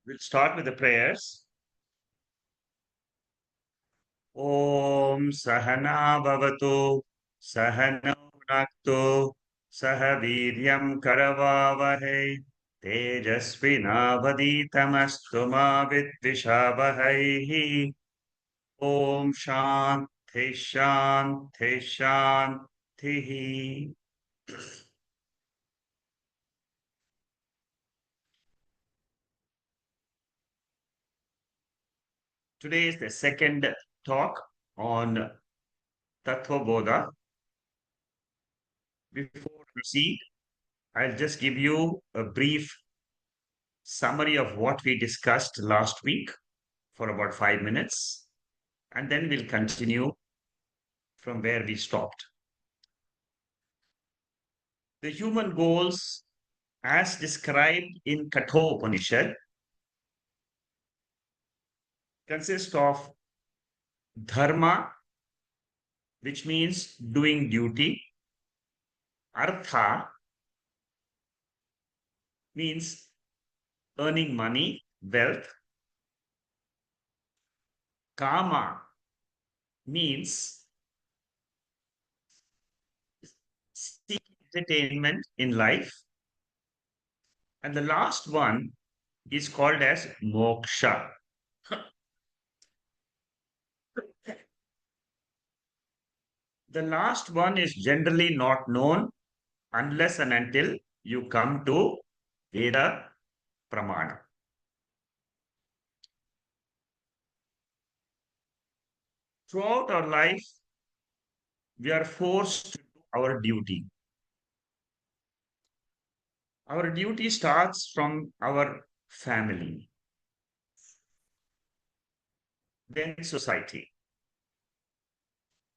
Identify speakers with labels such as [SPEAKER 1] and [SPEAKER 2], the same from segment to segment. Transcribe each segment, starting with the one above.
[SPEAKER 1] We'll start with the prayers. Om Sahana Bhavatu Sahana Bhunaktu Saha Viryam Karavavahe Tejasvinavaditamastu ma Vidvishavahaihi Om Shanti Shanti Shanti. Today is the second talk on Tatwa Bodha. Before we proceed, I'll just give you a brief summary of what we discussed last week for about 5 minutes, and then we'll continue from where we stopped. The human goals, as described in Kathopanishad, consist of dharma, which means doing duty, artha means earning money, wealth, kama means seeking entertainment in life, and the last one is called as moksha. The last one is generally not known unless and until you come to Veda Pramana. Throughout our life, we are forced to do our duty. Our duty starts from our family, then society.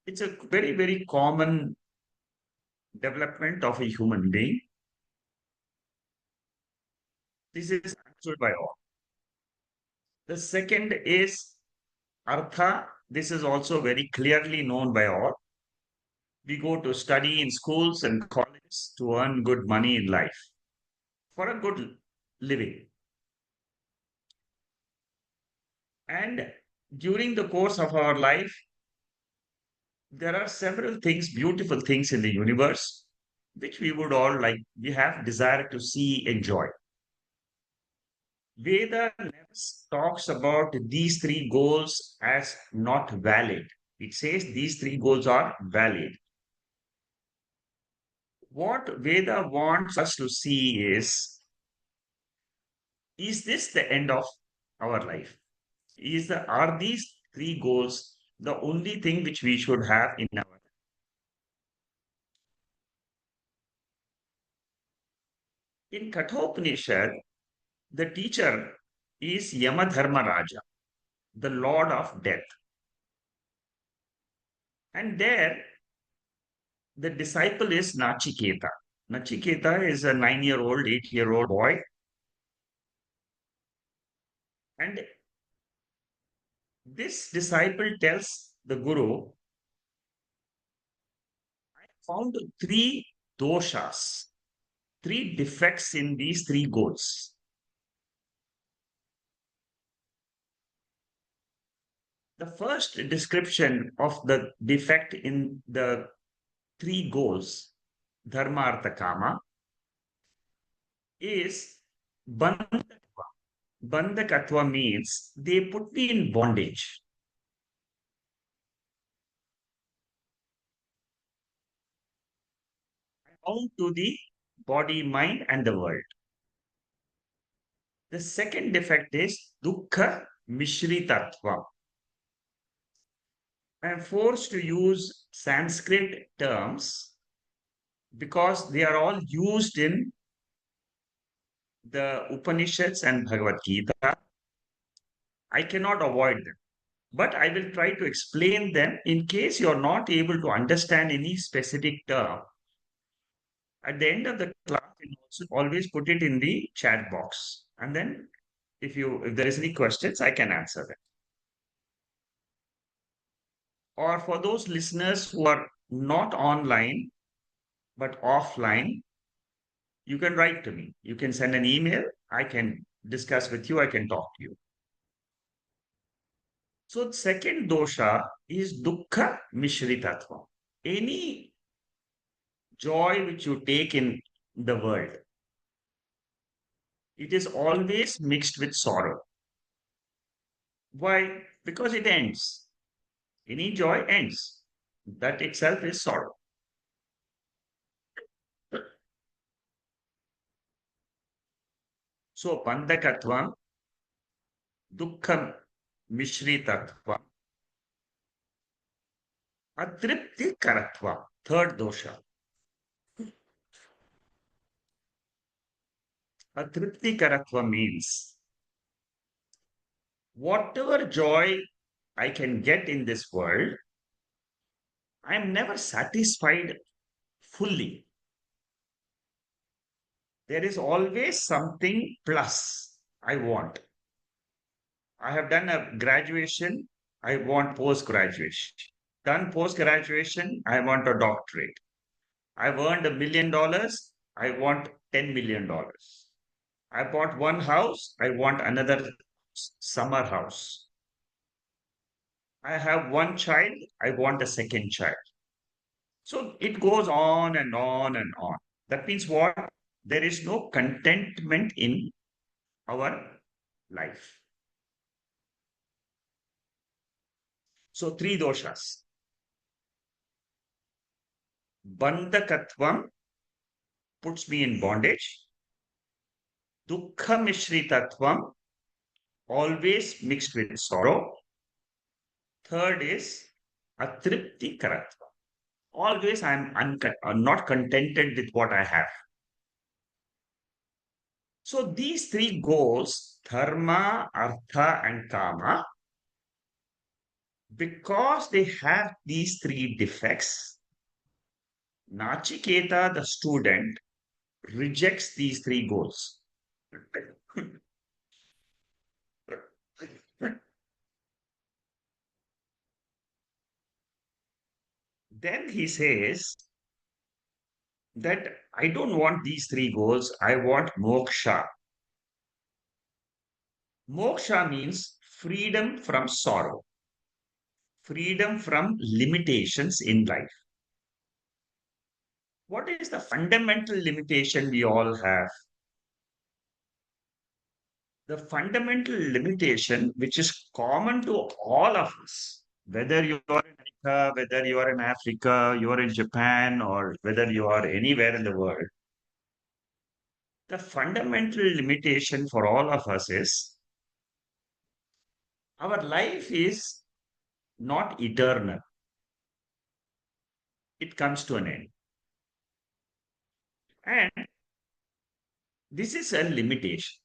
[SPEAKER 1] It's a very, very common development of a human being. This is understood by all. The second is artha. This is also very clearly known by all. We go to study in schools and colleges to earn good money in life for a good living. And during the course of our life, there are several things, beautiful things in the universe, which we would all like, we have desire to see, enjoy. Veda never talks about these three goals as not valid. It says these three goals are valid. What Veda wants us to see is this the end of our life? Are these three goals the only thing which we should have in our life? In Kathopanishad, the teacher is Yamadharmaraja, the lord of death. And there, the disciple is Nachiketa. Nachiketa is a 9-year-old, 8-year-old boy. And this disciple tells the Guru, I found three doshas, three defects in these three goals. The first description of the defect in the three goals, dharma, artha, kama, is bandhakatva. Bandhakatva means they put me in bondage. Bound to the body, mind, and the world. The second defect is dukkha mishritatva. I am forced to use Sanskrit terms because they are all used in the Upanishads and Bhagavad Gita. I cannot avoid them, but I will try to explain them in case you are not able to understand any specific term. At the end of the class, you also always put it in the chat box, and then if there is any questions, I can answer them. Or for those listeners who are not online but offline, you can write to me. You can send an email. I can discuss with you, I can talk to you. So, the second dosha is dukkha mishritatva. Any joy which you take in the world, it is always mixed with sorrow. Why? Because it ends. Any joy ends. That itself is sorrow. So, bandhakatvam, dukkham mishritatva, atripti karatva. Third dosha. Atripti karatva means whatever joy I can get in this world, I am never satisfied fully. There is always something plus I want. I have done a graduation, I want post graduation. Done post graduation, I want a doctorate. I've earned $1 million, I want $10 million. I bought one house, I want another summer house. I have one child, I want a second child. So it goes on and on and on. That means what? There is no contentment in our life. So three doshas. Bandhakatvam puts me in bondage. Dukkha mishritatvam, always mixed with sorrow. Third is atripti karatva. Always I'm not contented with what I have. So these three goals, dharma, artha, and kama, because they have these three defects, Nachiketa, the student, rejects these three goals. Then he says that I don't want these three goals, I want moksha. Moksha means freedom from sorrow, freedom from limitations in life. What is the fundamental limitation we all have? The fundamental limitation, which is common to all of us, whether you are in America, whether you are in Africa, you are in Japan, or whether you are anywhere in the world, the fundamental limitation for all of us is our life is not eternal. It comes to an end. And this is a limitation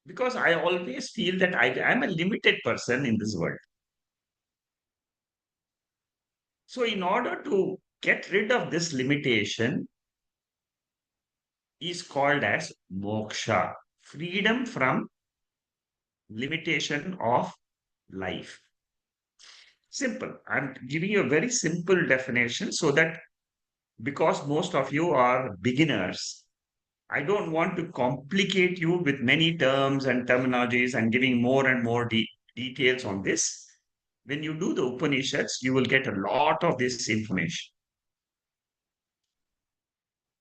[SPEAKER 1] because I always feel that I'm a limited person in this world. So, in order to get rid of this limitation, is called as moksha, freedom from limitation of life. Simple. I'm giving you a very simple definition so that because most of you are beginners, I don't want to complicate you with many terms and terminologies and giving more and more details on this. When you do the Upanishads, you will get a lot of this information.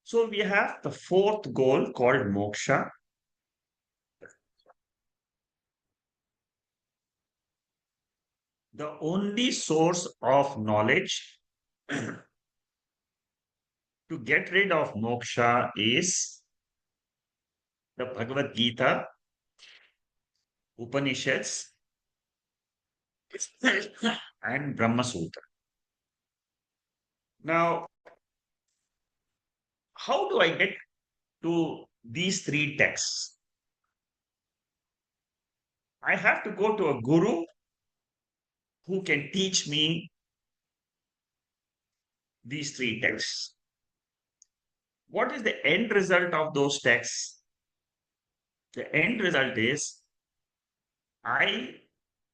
[SPEAKER 1] So we have the fourth goal called moksha. The only source of knowledge to get rid of moksha is the Bhagavad Gita, Upanishads, and Brahma Sutra. Now, how do I get to these three texts? I have to go to a guru who can teach me these three texts. What is the end result of those texts? The end result is I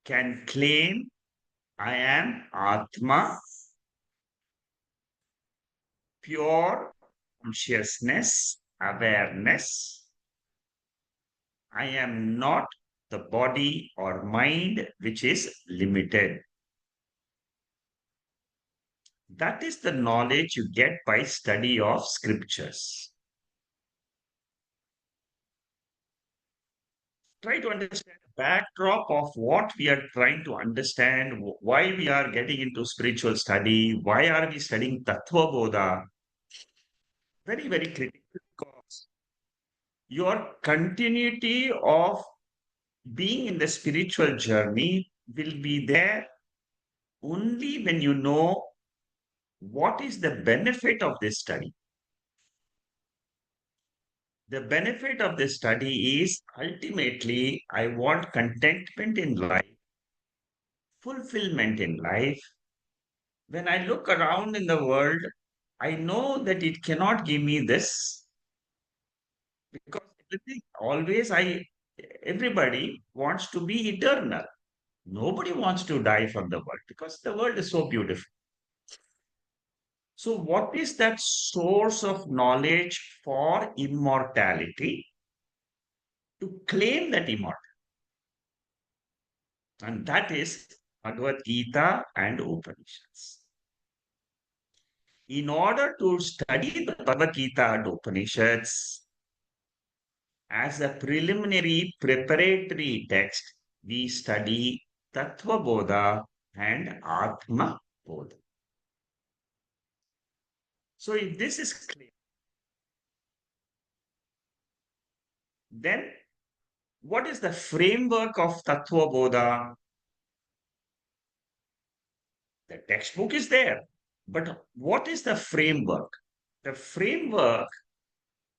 [SPEAKER 1] can claim I am atma, pure consciousness, awareness, I am not the body or mind which is limited. That is the knowledge you get by study of scriptures. Try to understand the backdrop of what we are trying to understand, why we are getting into spiritual study, why are we studying Tatva Bodha. Very, very critical because your continuity of being in the spiritual journey will be there only when you know what is the benefit of this study. The benefit of this study is ultimately I want contentment in life, fulfillment in life. When I look around in the world, I know that it cannot give me this because everything always everybody wants to be eternal. Nobody wants to die from the world because the world is so beautiful. So, what is that source of knowledge for immortality? To claim that immortality, and that is Bhagavad Gita and Upanishads. In order to study the Bhagavad Gita and Upanishads as a preliminary preparatory text, we study Tatva Bodha and Atma Bodha. So, if this is clear, then what is the framework of Tatva Bodha? The textbook is there, but what is the framework? The framework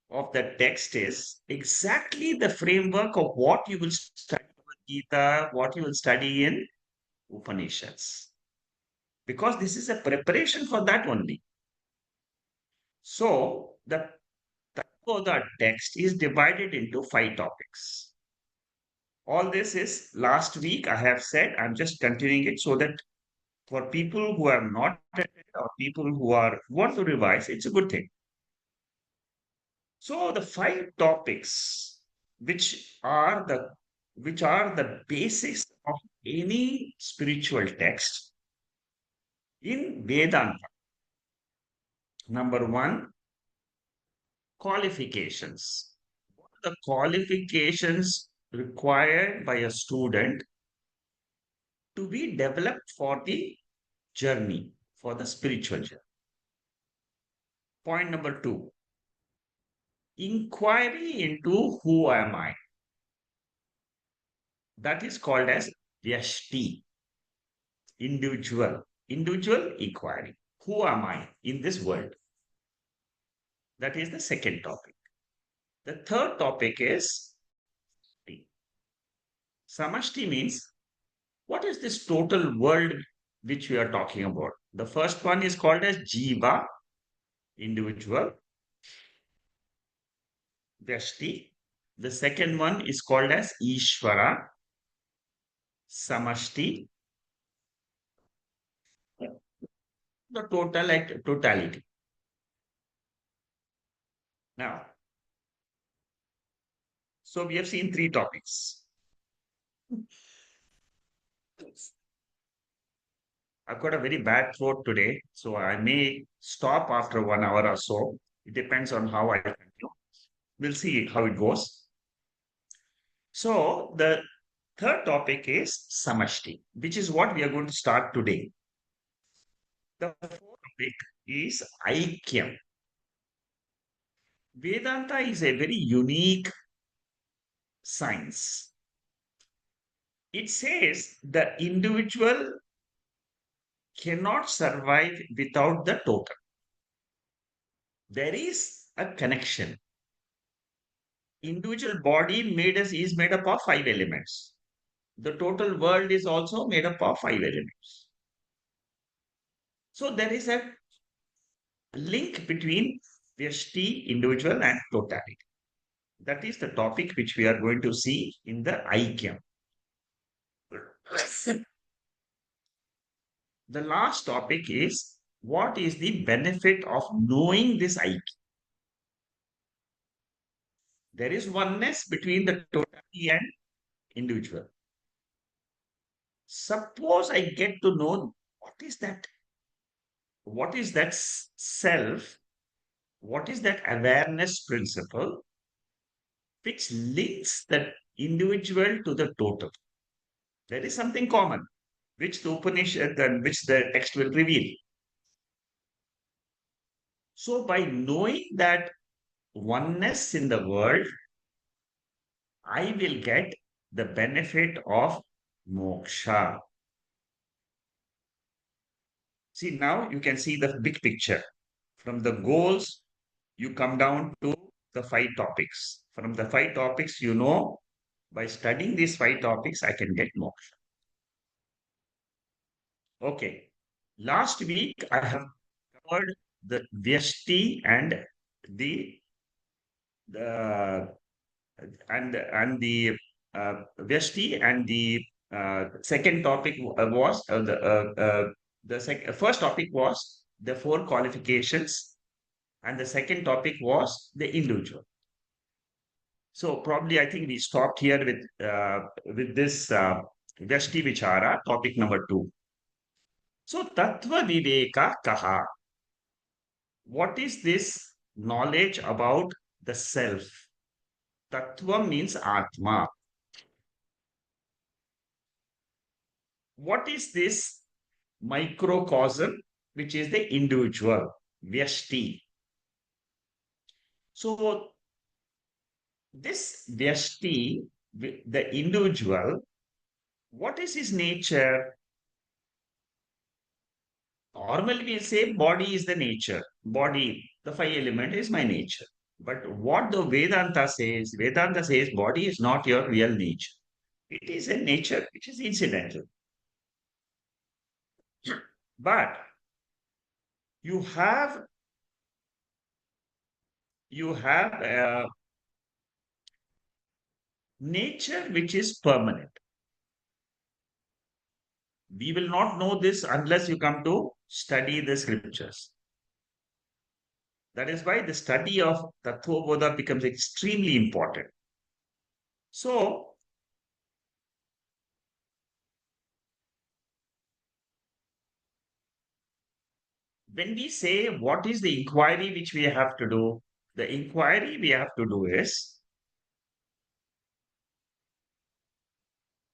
[SPEAKER 1] of the text is exactly the framework of what you will study in Gita, what you will study in Upanishads. Because this is a preparation for that only. So the Tattvabodha text is divided into 5 topics. All this is last week I have said, I'm just continuing it so that for people who have not attended or people who are want to revise, it's a good thing. So the 5 topics, which are the basics of any spiritual text in Vedanta. Number one, qualifications. What are the qualifications required by a student to be developed for the journey, for the spiritual journey? Point number two, inquiry into who am I? That is called as Vyashti, individual inquiry. Who am I in this world? That is the second topic. The third topic is samasti means what is this total world which we are talking about? The first one is called as jiva, individual, Vyashti. The second one is called as Ishvara, samasti, the totality. Now, so we have seen 3 topics. I've got a very bad throat today, so I may stop after 1 hour or so. It depends on how I continue. We'll see how it goes. So, the third topic is samasti, which is what we are going to start today. The fourth topic is Aikya. Vedanta is a very unique science. It says the individual cannot survive without the total. There is a connection. Individual body is made up of 5 elements. The total world is also made up of 5 elements. So there is a link between Vyashti, individual, and totality. That is the topic which we are going to see in the Aikya. The last topic is what is the benefit of knowing this Aikya? There is oneness between the totality and individual. Suppose I get to know what is that self, what is that awareness principle which links the individual to the total. There is something common, which the Upanishad and which the text will reveal. So, by knowing that oneness in the world, I will get the benefit of moksha. See, now you can see the big picture. From the goals, you come down to the five topics. From the five topics, by studying these five topics, I can get moksha. Okay. Last week, I have covered the Vyashti and the the Vyashti, and the second topic was first topic was the four qualifications, and the second topic was the individual. So probably I think we stopped here with this Vyashti Vichara, topic number 2. So Tatva Viveka Kaha. What is this knowledge about the self? Tattva means atma. What is this microcosm, which is the individual, Vyashti? So this Vyashti, the individual, what is his nature? Normally we say body is the nature. Body, the five element is my nature. But what the Vedanta says body is not your real nature. It is a nature which is incidental. But you have a nature which is permanent. We will not know this unless you come to study the scriptures. That is why the study of Tattvabodha becomes extremely important. So, when we say what is the inquiry which we have to do, the inquiry we have to do is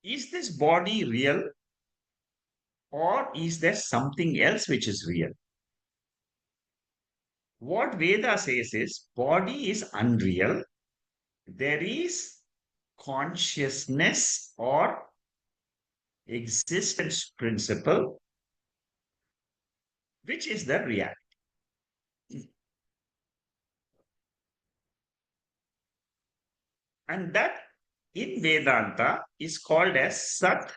[SPEAKER 1] this body real, or is there something else which is real? What Veda says is body is unreal. There is consciousness or existence principle, which is the reality. And that in Vedanta is called as Sat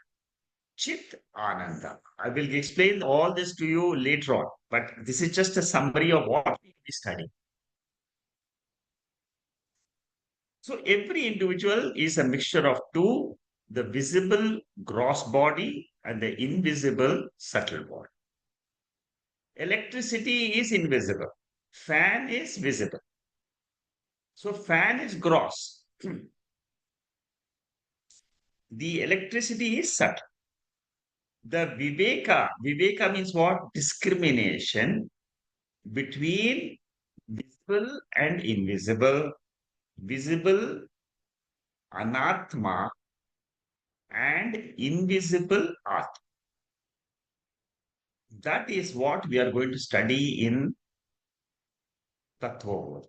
[SPEAKER 1] Chit Ananda. I will explain all this to you later on, but this is just a summary of what we study. So every individual is a mixture of two, the visible gross body and the invisible subtle body. Electricity is invisible. Fan is visible. So fan is gross. The electricity is subtle. The viveka means what? Discrimination between visible and invisible, visible anatma and invisible atma. That is what we are going to study in Tattvabodha.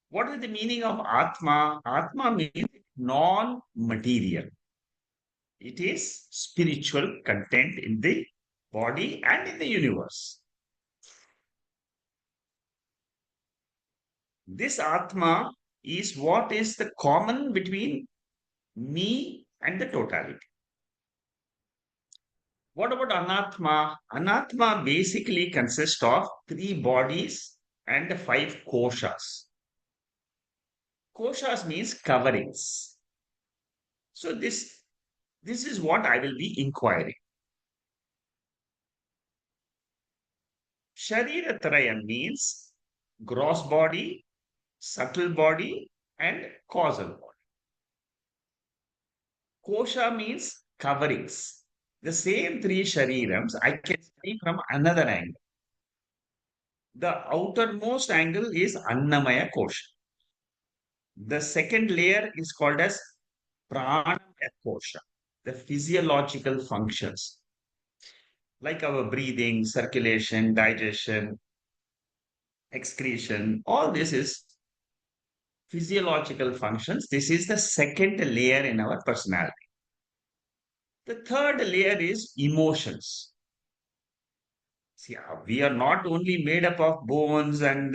[SPEAKER 1] What is the meaning of atma? Atma means non-material. It is spiritual content in the body and in the universe. This atma is what is the common between me and the totality. What about anatma? Anatma basically consists of three bodies and five koshas. Koshas means coverings. So this is what I will be inquiring. Shariratrayam means gross body, subtle body, and causal body. Kosha means coverings. The same three sharirams I can see from another angle. The outermost angle is Annamaya Kosha. The second layer is called as Pranamaya Kosha, the physiological functions like our breathing, circulation, digestion, excretion. All this is physiological functions. This is the second layer in our personality. The third layer is emotions. See, we are not only made up of bones and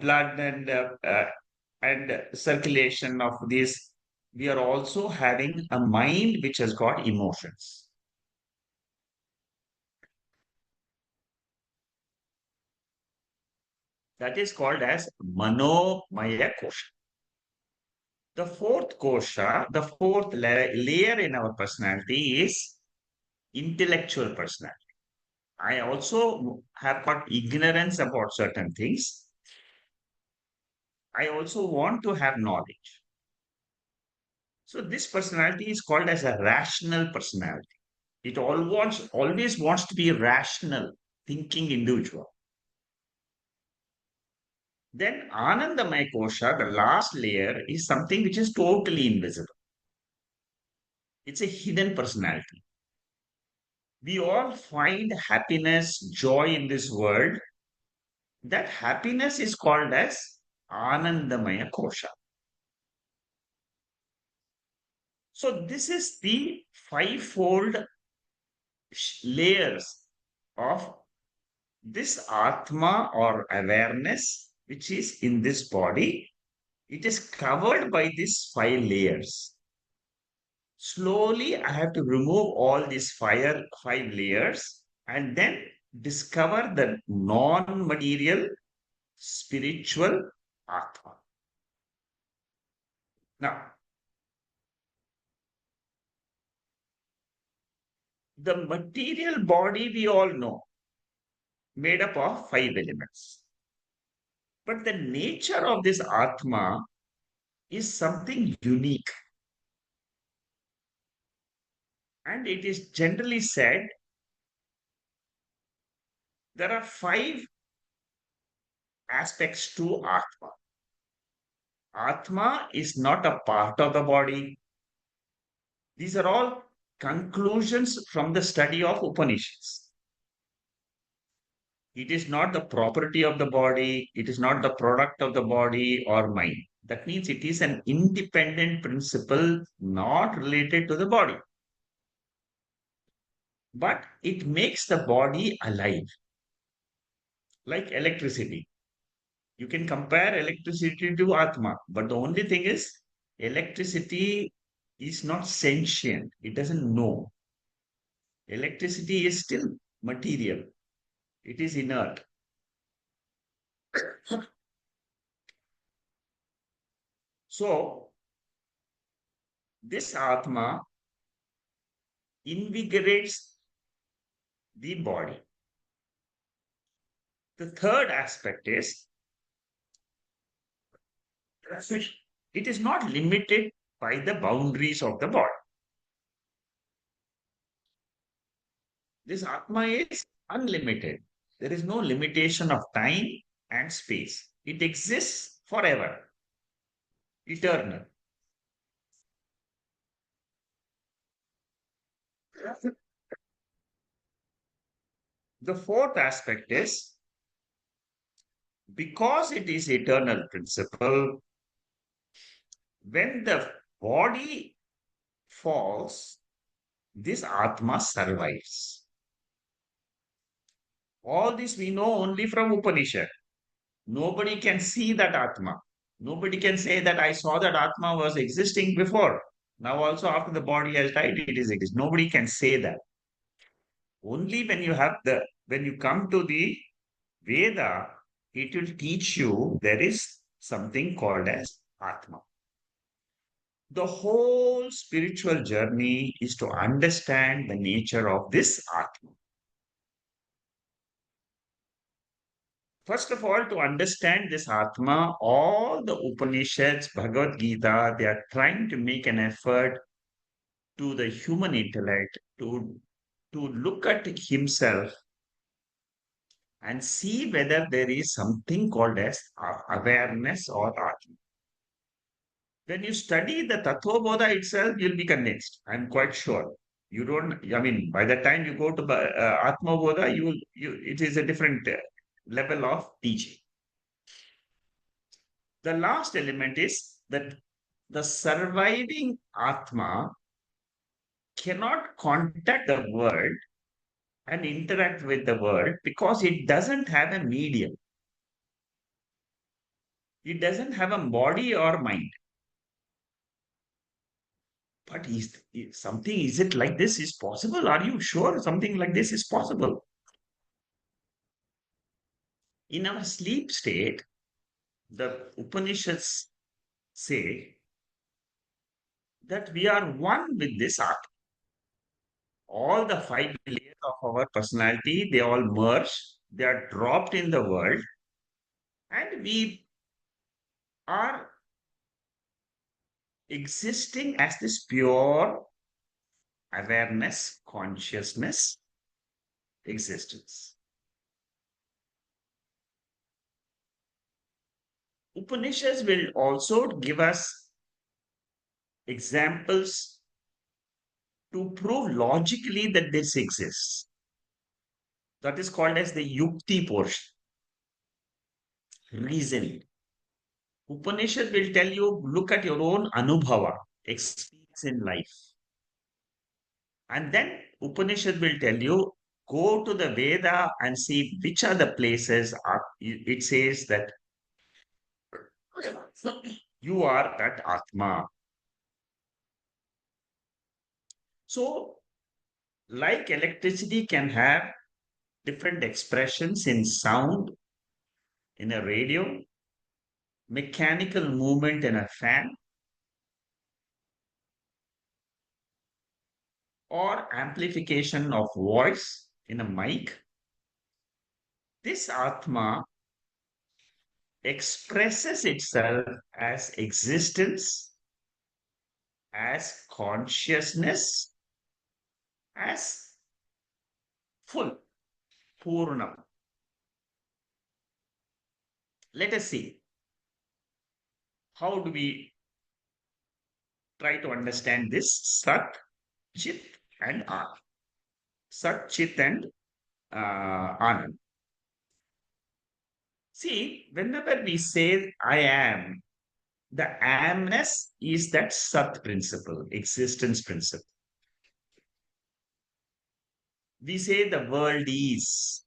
[SPEAKER 1] blood and circulation of this. We are also having a mind which has got emotions. That is called as Manomaya Kosha. The fourth kosha, the fourth layer in our personality is intellectual personality. I also have got ignorance about certain things. I also want to have knowledge. So this personality is called as a rational personality. It always wants to be a rational, thinking individual. Then Anandamaya Kosha, the last layer, is something which is totally invisible. It's a hidden personality. We all find happiness, joy in this world. That happiness is called as Anandamaya Kosha. So this is the fivefold layers of this atma or awareness, which is in this body. It is covered by these five layers. Slowly, I have to remove all these five layers and then discover the non-material spiritual atma. Now, the material body we all know, made up of five elements. But the nature of this atma is something unique. And it is generally said there are five aspects to atma. Atma is not a part of the body. These are all conclusions from the study of Upanishads. It is not the property of the body, it is not the product of the body or mind. That means it is an independent principle not related to the body. But it makes the body alive, like electricity. You can compare electricity to Atma, but the only thing is, electricity is not sentient, it doesn't know. Electricity is still material, it is inert. So, this Atma invigorates the body. The third aspect is it is not limited by the boundaries of the body. This Atma is unlimited. There is no limitation of time and space. It exists forever, eternal. The fourth aspect is because it is eternal principle, when the body falls, this Atma survives. All this we know only from Upanishad. Nobody can see that Atma. Nobody can say that I saw that Atma was existing before. Now also after the body has died, it is existing. Nobody can say that. Only when you come to the Veda, it will teach you there is something called as Atma. The whole spiritual journey is to understand the nature of this Atma. First of all, to understand this Atma, all the Upanishads, Bhagavad Gita, they are trying to make an effort to the human intellect to look at himself and see whether there is something called as awareness or atma. When you study the Tatwa Bodha itself, you'll be convinced. I'm quite sure. You don't, I mean, by the time you go to Atma Bodha, it is a different level of teaching. The last element is that the surviving Atma cannot contact the world and interact with the world because it doesn't have a medium. It doesn't have a body or mind. But is something, is it like this is possible? Are you sure something like this is possible? In our sleep state, the Upanishads say that we are one with this art. All the five layers of our personality, they all merge, they are dropped in the world, and we are existing as this pure awareness, consciousness, existence. Upanishads will also give us examples to prove logically that this exists. That is called as the yukti portion, reasoning. Upanishad will tell you, look at your own anubhava, experience in life. And then Upanishad will tell you, go to the Veda and see which are the places it says that you are that Atma. So, like electricity can have different expressions in sound, in a radio, mechanical movement in a fan, or amplification of voice in a mic, this Atma expresses itself as existence, as consciousness, as full, Purnam. Let us see how do we try to understand this Sat, Chit, and Anand. Sat, Chit, and Anand. See, whenever we say I am, the amness is that Sat principle, existence principle. We say the world is,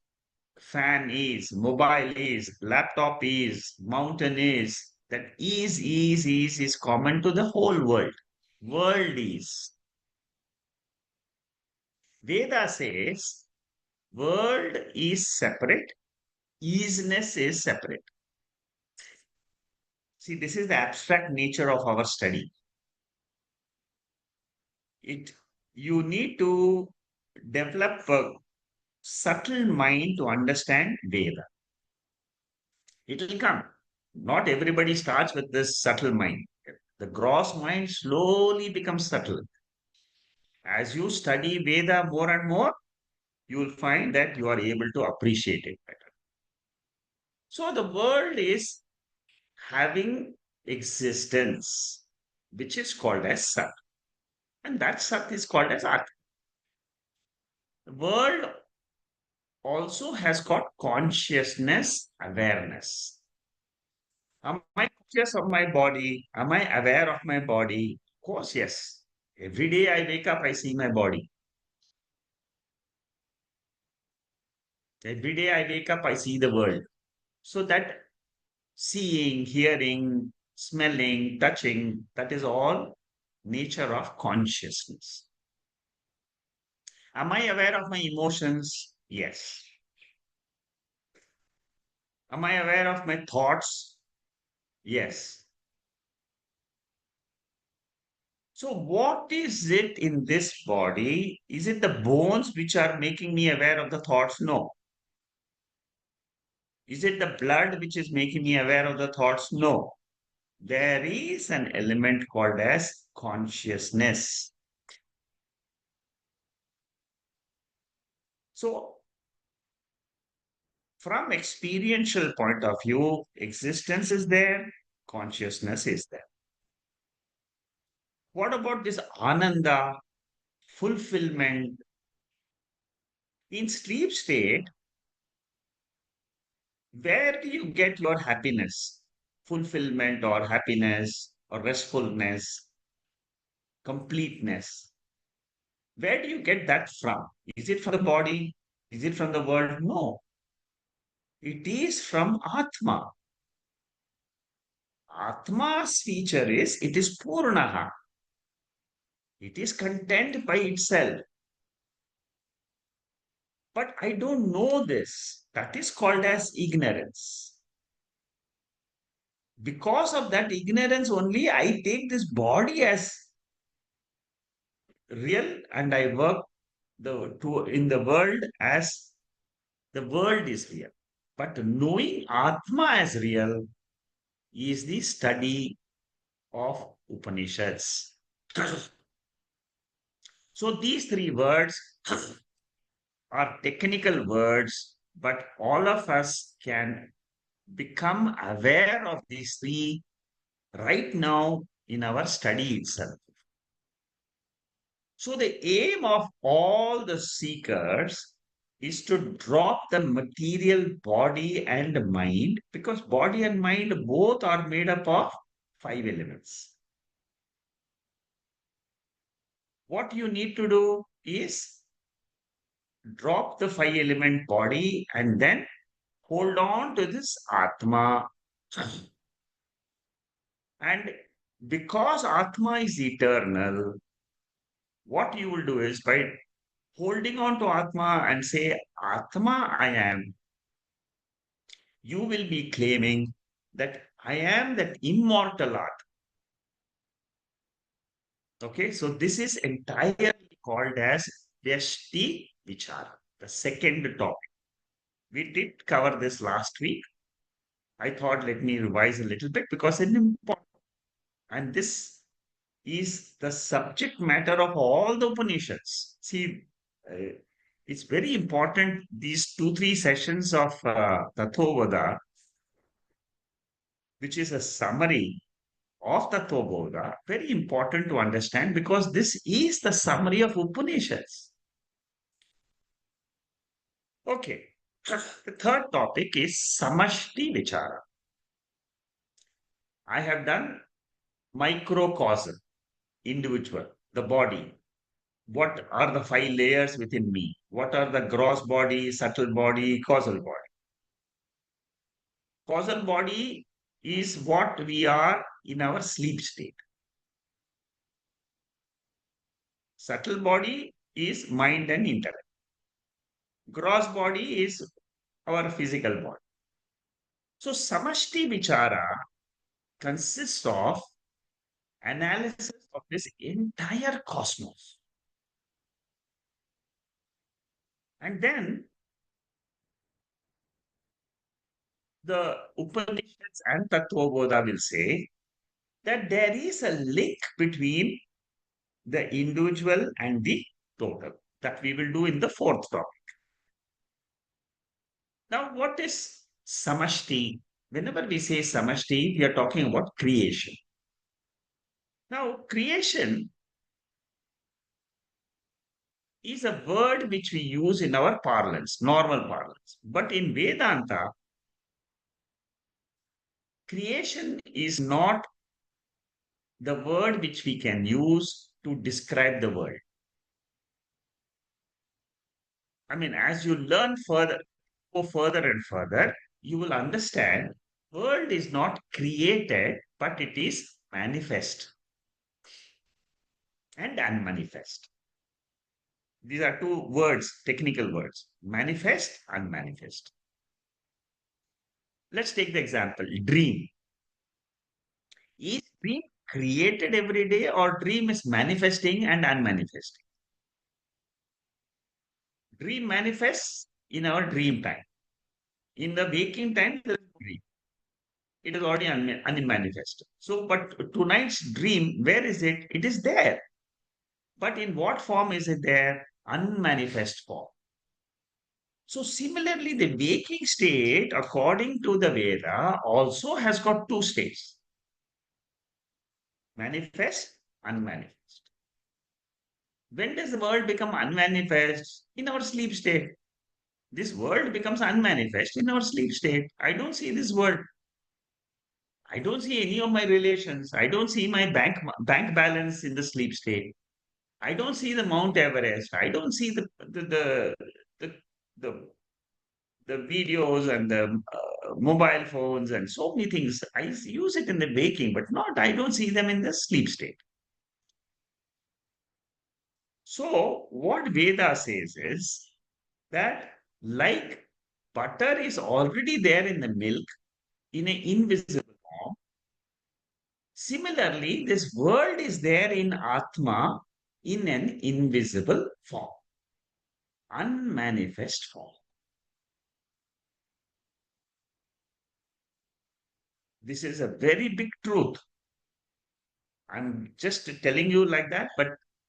[SPEAKER 1] fan is, mobile is, laptop is, mountain is. That is common to the whole world. World is. Veda says world is separate, isness is separate. See, this is the abstract nature of our study. You need to develop a subtle mind to understand Veda. It will come. Not everybody starts with this subtle mind. The gross mind slowly becomes subtle. As you study Veda more and more, you will find that you are able to appreciate it better. So the world is having existence, which is called as Sat. And that Sat is called as Artha. The world also has got consciousness, awareness. Am I conscious of my body? Am I aware of my body? Of course, yes. Every day I wake up, I see my body. Every day I wake up, I see the world. So that seeing, hearing, smelling, touching, that is all nature of consciousness. Am I aware of my emotions? Yes. Am I aware of my thoughts? Yes. So, what is it in this body? Is it the bones which are making me aware of the thoughts? No. Is it the blood which is making me aware of the thoughts? No. There is an element called as consciousness. So, from experiential point of view, existence is there, consciousness is there. What about this ananda, fulfillment? In sleep state, where do you get your happiness? Fulfillment or happiness or restfulness, completeness. Where do you get that from? Is it from the body? Is it from the world? No. It is from atma. Atma's feature is it is purnaha. It is content by itself. But I don't know this. That is called as ignorance. Because of that ignorance only, I take this body as real and I work in the world as the world is real. But knowing Atma as real is the study of Upanishads. So these three words are technical words, but all of us can become aware of these three right now in our study itself. So the aim of all the seekers is to drop the material body and mind, because body and mind both are made up of five elements. What you need to do is drop the five element body and then hold on to this atma. And because atma is eternal, what you will do is by holding on to atma and say, Atma, I am, you will be claiming that I am that immortal art. Okay, so this is entirely called as Vyashti Vichara, the second topic. We did cover this last week. I thought let me revise a little bit because it's important. And this is the subject matter of all the Upanishads. See, uh, it's very important, these 2, 3 sessions of Tattvabodha, which is a summary of Tatwa Bodha, very important to understand because this is the summary of Upanishads. Okay. The third topic is Samashti Vichara. I have done microcosm, individual, the body. What are the five layers within me? What are the gross body, subtle body, causal body? Causal body is what we are in our sleep state. Subtle body is mind and intellect. Gross body is our physical body. So Samashti Vichara consists of analysis of this entire cosmos. And then the Upanishads and Tattvabodha will say that there is a link between the individual and the total that we will do in the fourth topic. Now, what is Samashti? Whenever we say Samashti, we are talking about creation. Now, creation is a word which we use in our parlance, normal parlance. But in Vedanta, creation is not the word which we can use to describe the world. I mean, as you learn further, go further and further, you will understand world is not created, but it is manifest and unmanifest. These are two words, technical words, manifest, unmanifest. Let's take the example, dream. Is dream created every day or dream is manifesting and unmanifesting? Dream manifests in our dream time. In the waking time, there is no dream. It is already unmanifest. So, but tonight's dream, where is it? It is there. But in what form is it there? Unmanifest form. So, similarly, the waking state, according to the Veda, also has got two states: manifest, unmanifest. When does the world become unmanifest? In our sleep state. This world becomes unmanifest in our sleep state. I don't see this world. I don't see any of my relations. I don't see my bank balance in the sleep state. I don't see the Mount Everest. I don't see the, the the videos and the mobile phones and so many things. I use it in the waking, but not, I don't see them in the sleep state. So, what Veda says is that, like butter is already there in the milk in an invisible form, similarly, this world is there in Atma in an invisible form, unmanifest form. This is a very big truth. I'm just telling you like that, but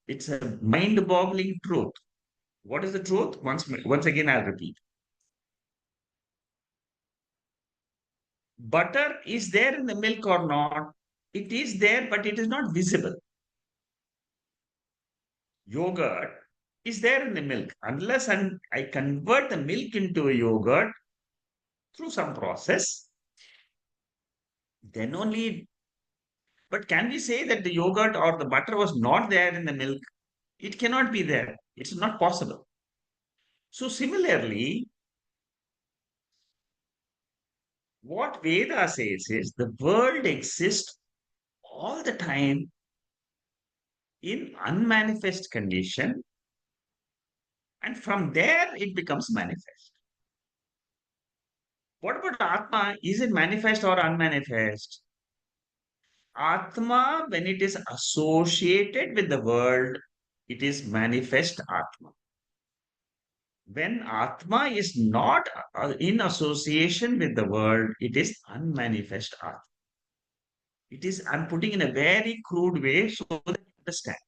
[SPEAKER 1] it's a mind-boggling truth. What is the truth? Once again, I'll repeat. Butter is there in the milk or not? It is there, but it is not visible. Yogurt is there in the milk. Unless I convert the milk into a yogurt through some process, then only. But can we say that the yogurt or the butter was not there in the milk? It cannot be there. It's not possible. So similarly, what Veda says is the world exists all the time in unmanifest condition, and from there it becomes manifest. What about Atma? Is it manifest or unmanifest? Atma, when it is associated with the world, it is manifest Atma. When Atma is not in association with the world, it is unmanifest Atma. It is, I'm putting in a very crude way so that you understand.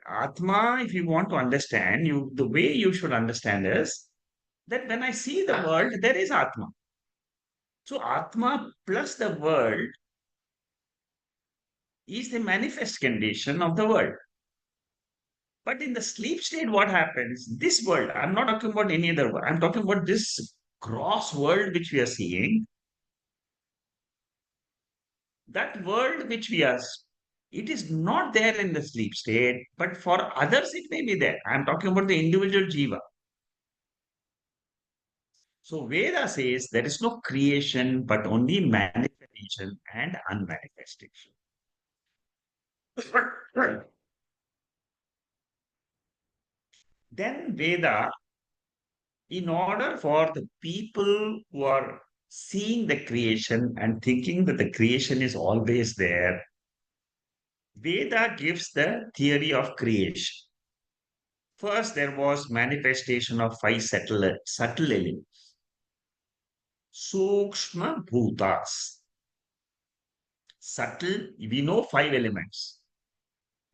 [SPEAKER 1] Atma, if you want to understand, the way you should understand is that when I see the world, there is Atma. So Atma plus the world is the manifest condition of the world. But in the sleep state, what happens? This world, I'm not talking about any other world. I'm talking about this gross world which we are seeing. That world which we are, it is not there in the sleep state, but for others it may be there. I'm talking about the individual jiva. So Veda says there is no creation, but only manifestation and unmanifestation. Then Veda, in order for the people who are seeing the creation and thinking that the creation is always there, Veda gives the theory of creation. First, there was manifestation of five subtle elements. Sukshma bhutas. Subtle, we know five elements: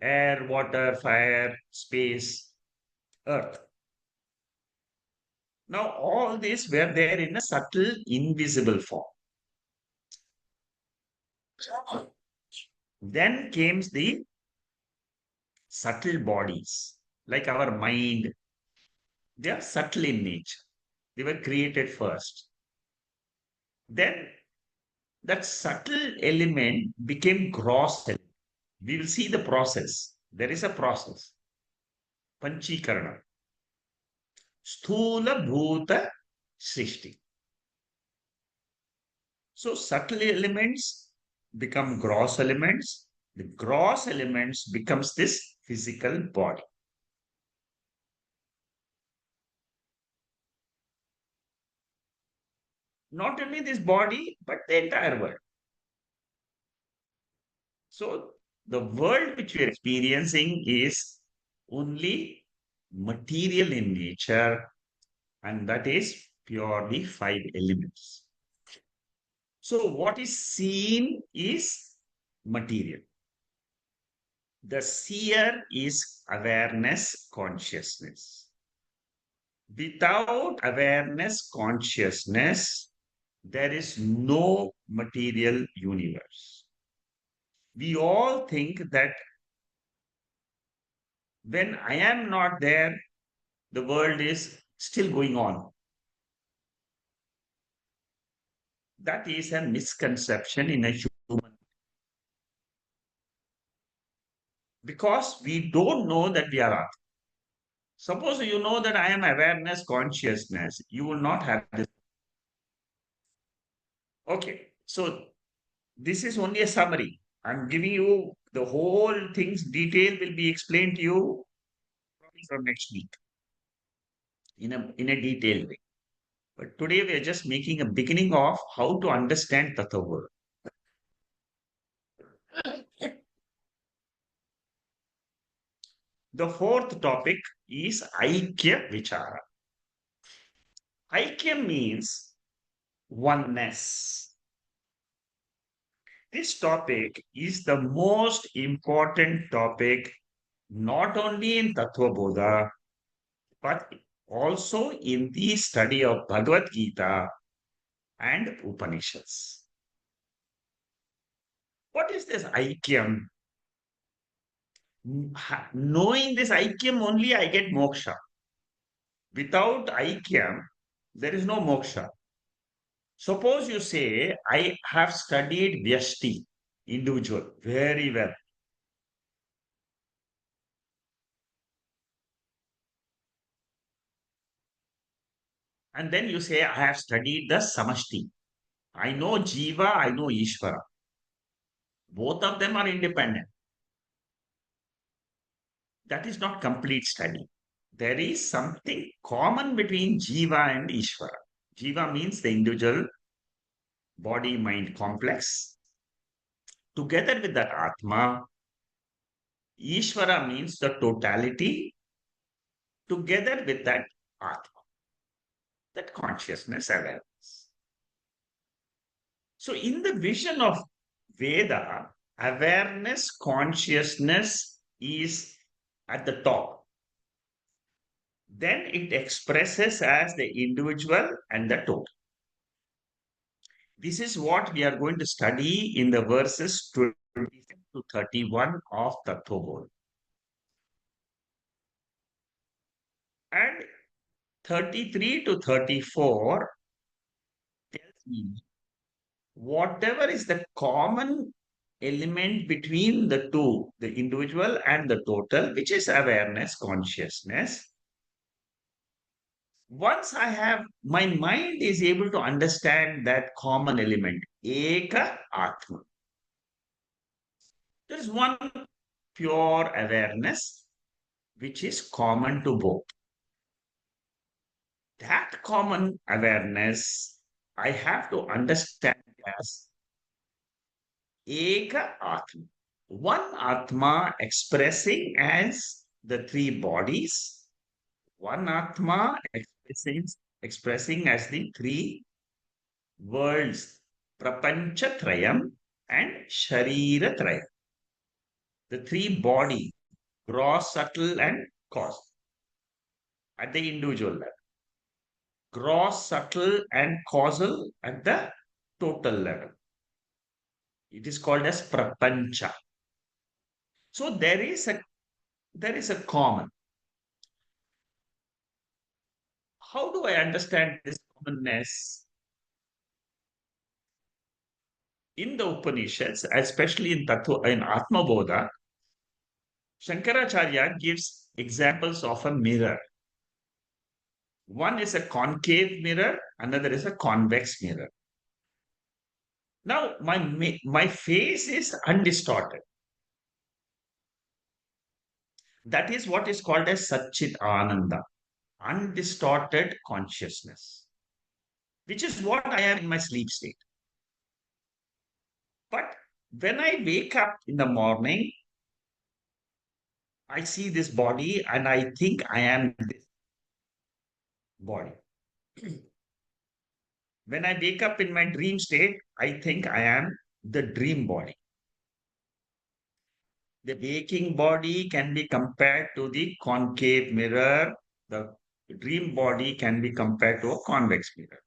[SPEAKER 1] air, water, fire, space, earth. Now, all these were there in a subtle, invisible form. Then came the subtle bodies, like our mind. They are subtle in nature. They were created first. Then that subtle element became gross element. We will see the process. There is a process. Panchikarana. Sthula bhuta srishti. So subtle elements become gross elements. The gross elements becomes this physical body. Not only this body, but the entire world. So the world which we are experiencing is only material in nature, and that is purely five elements. So what is seen is material. The seer is awareness, consciousness. Without awareness, consciousness, there is no material universe. We all think that when I am not there, the world is still going on. That is a misconception in a human, because we don't know that we are Atma. Suppose you know that I am awareness, consciousness, you will not have this. Okay, so this is only a summary. I'm giving you the whole thing's detail will be explained to you from next week in a detailed way. But today we are just making a beginning of how to understand Tattvabodha. The fourth topic is Aikya Vichara. Aikya means oneness. This topic is the most important topic not only in Tatwa Bodha, but also in the study of Bhagavad Gita and Upanishads. What is this Aikyam? Knowing this Aikyam only, I get moksha. Without Aikyam, there is no moksha. Suppose you say, I have studied Vyashti, individual, very well. And then you say, I have studied the Samashti. I know jiva, I know Ishvara. Both of them are independent. That is not complete study. There is something common between jiva and Ishvara. Jiva means the individual body mind complex. Together with that atma, Ishvara means the totality. Together with that atma, that consciousness awareness. So, in the vision of Veda, awareness, consciousness is at the top. Then it expresses as the individual and the total. This is what we are going to study in the verses 26 to 31 of Tattvabodha. And 33 to 34 tells me whatever is the common element between the two, the individual and the total, which is awareness, consciousness. Once I have, my mind is able to understand that common element, eka atma. There is one pure awareness which is common to both. That common awareness I have to understand as eka atma. One atma expressing as the three bodies, one atma expressing as the three worlds, prapancha trayam and sharira trayam. The three body, gross, subtle, and cause at the individual level. Gross, subtle, and causal at the total level. It is called as prapancha. So there is a common. How do I understand this commonness? In the Upanishads, especially in Atma Bodha, Shankaracharya gives examples of a mirror. One is a concave mirror, another is a convex mirror. Now, my face is undistorted. That is what is called as Satchit Ananda, undistorted consciousness, which is what I am in my sleep state. But when I wake up in the morning, I see this body and I think I am this body. When I wake up in my dream state, I think I am the dream body. The waking body can be compared to the concave mirror. The dream body can be compared to a convex mirror.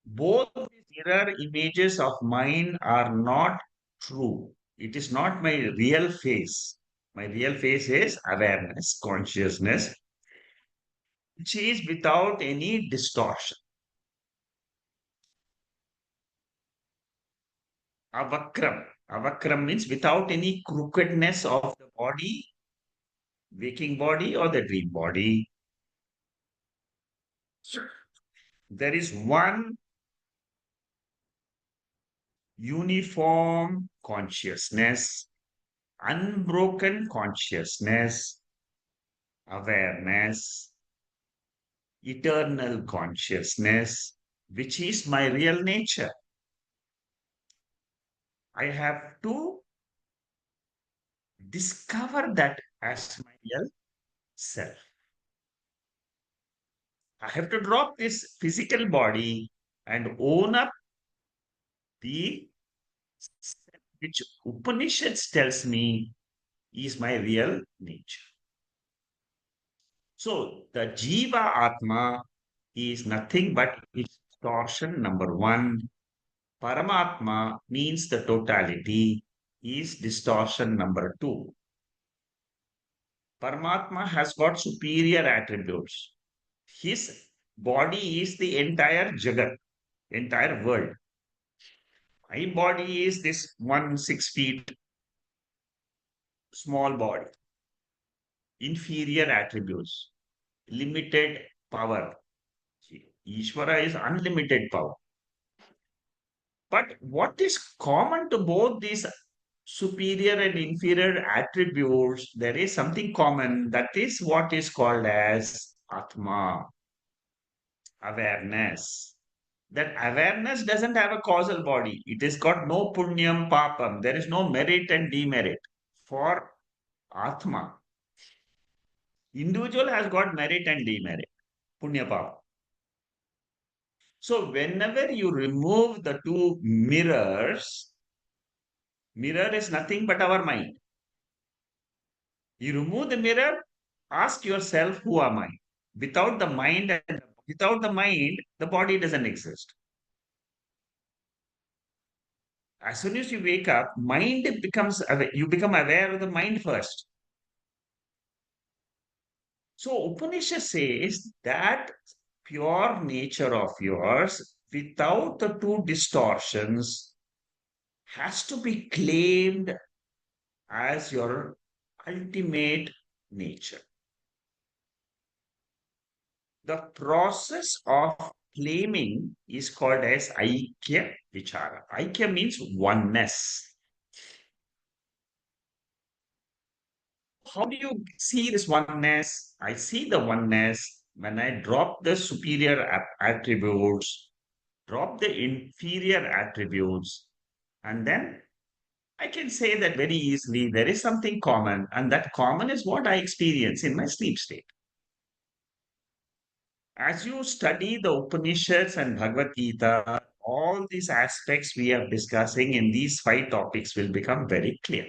[SPEAKER 1] Both these mirror images of mine are not true. It is not my real face. My real face is awareness, consciousness, which is without any distortion. Avakram. Avakram means without any crookedness of the body, waking body, or the dream body. There is one uniform consciousness, unbroken consciousness, awareness, eternal consciousness, which is my real nature. I have to discover that as my real self. I have to drop this physical body and own up the self which Upanishads tells me is my real nature. So the jiva atma is nothing but distortion number one. Paramatma means the totality is distortion number two. Paramatma has got superior attributes. His body is the entire jagat, entire world. My body is this 1 6 feet small body, inferior attributes, limited power. Ishvara is unlimited power. But what is common to both these superior and inferior attributes? There is something common. That is what is called as atma, awareness. That awareness doesn't have a causal body. It has got no punyam, papam. There is no merit and demerit. For atma, individual has got merit and demerit, punya, papa. So whenever you remove the two mirrors, mirror is nothing but our mind. You remove the mirror, ask yourself, who am I? Without the mind and without the mind, the body doesn't exist. As soon as you wake up, mind becomes aware. You become aware of the mind first. So Upanishad says that pure nature of yours, without the two distortions, has to be claimed as your ultimate nature. The process of claiming is called as Aikya Vichara. Aikya means oneness. How do you see this oneness? I see the oneness when I drop the superior attributes, drop the inferior attributes, and then I can say that very easily there is something common, and that common is what I experience in my sleep state. As you study the Upanishads and Bhagavad Gita, all these aspects we are discussing in these five topics will become very clear.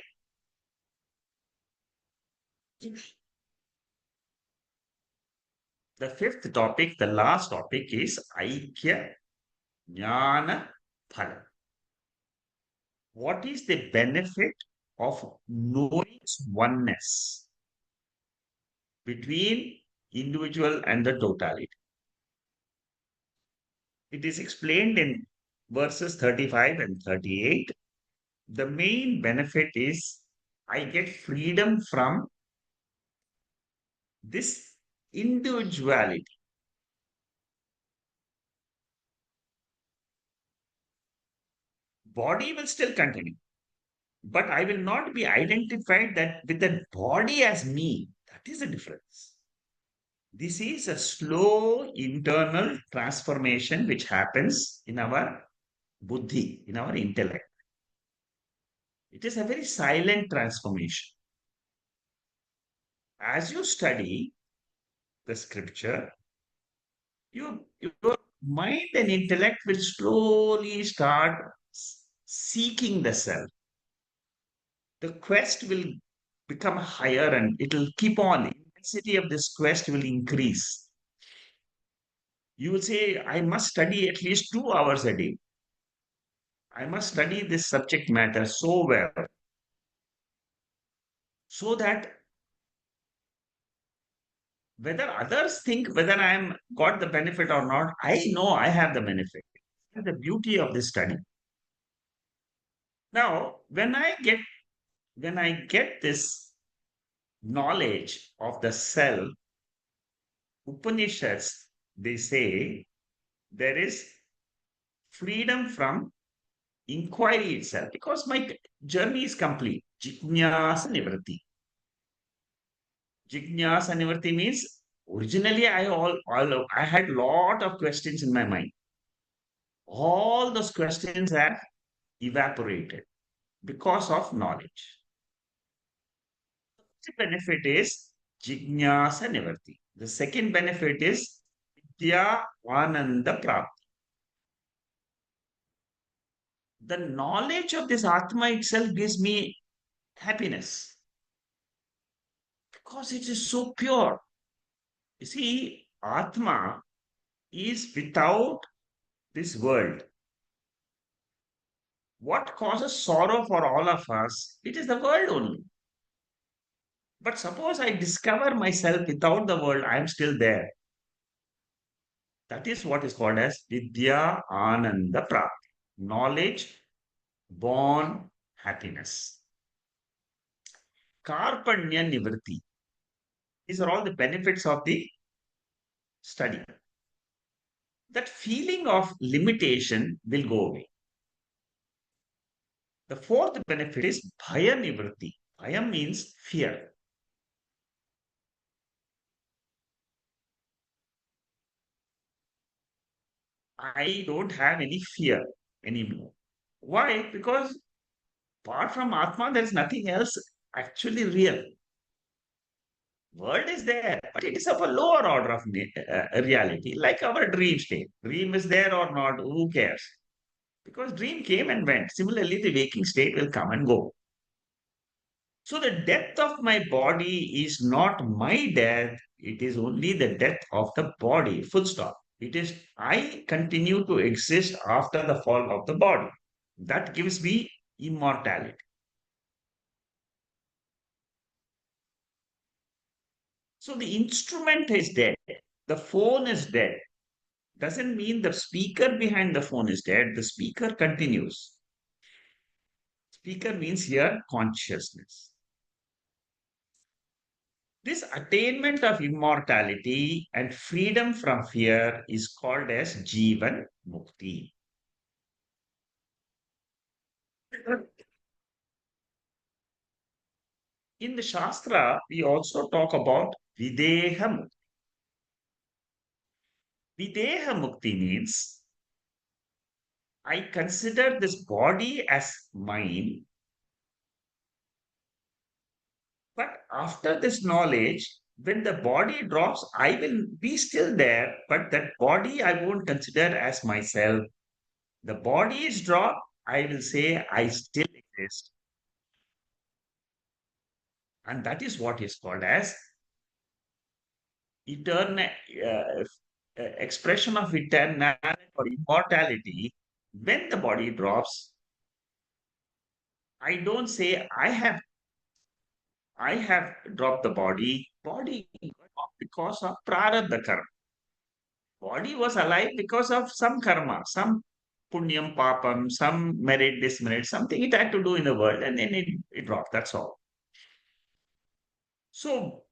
[SPEAKER 1] The fifth topic, the last topic is Aikya Jnana Phalam. What is the benefit of knowing oneness between individual and the totality? It is explained in verses 35 and 38. The main benefit is I get freedom from this individuality. Body will still continue, but I will not be identified that with the body as me. That is the difference. This is a slow internal transformation which happens in our buddhi, in our intellect. It is a very silent transformation. As you study the scripture, your mind and intellect will slowly start seeking the self. The quest will become higher and it will keep on. The intensity of this quest will increase. You will say, I must study at least 2 hours a day. I must study this subject matter so well so that whether others think whether I am got the benefit or not, I know I have the benefit. That's the beauty of this study. Now, when I get this knowledge of the self, Upanishads, they say there is freedom from inquiry itself because my journey is complete. Jnana nivritti. Jnana nivritti means originally I had lot of questions in my mind. All those questions have evaporated because of knowledge. The benefit is jignasa nivritti. The second benefit is vidya ananda prapti. The knowledge of this atma itself gives me happiness because it is so pure. You see, atma is without this world. What causes sorrow for all of us? It is the world only. But suppose I discover myself without the world, I am still there. That is what is called as Vidya Ananda Prapti. Knowledge born happiness. Karpanya Nivritti. These are all the benefits of the study. That feeling of limitation will go away. The fourth benefit is Bhaya Nivritti. Bhaya means fear. I don't have any fear anymore. Why? Because apart from Atma, there is nothing else actually real. World is there, but it is of a lower order of reality, like our dream state. Dream is there or not, who cares? Because dream came and went. Similarly, the waking state will come and go. So the death of my body is not my death. It is only the death of the body. Full stop. It is I continue to exist after the fall of the body. That gives me immortality. So the instrument is dead. The phone is dead. Doesn't mean the speaker behind the phone is dead. The speaker continues. Speaker means here consciousness. This attainment of immortality and freedom from fear is called as Jivan Mukti. In the Shastra, we also talk about Videha Mukti. Videha Mukti means I consider this body as mine. But after this knowledge, when the body drops, I will be still there, but that body I won't consider as myself. The body is dropped, I will say I still exist. And that is what is called as eternal expression of eternality or immortality. When the body drops, I don't say I have dropped the body. Body dropped because of prarabdha karma. Body was alive because of some karma, some punyam, papam, some merit, dismerit, something it had to do in the world, and then it dropped. That's all. So,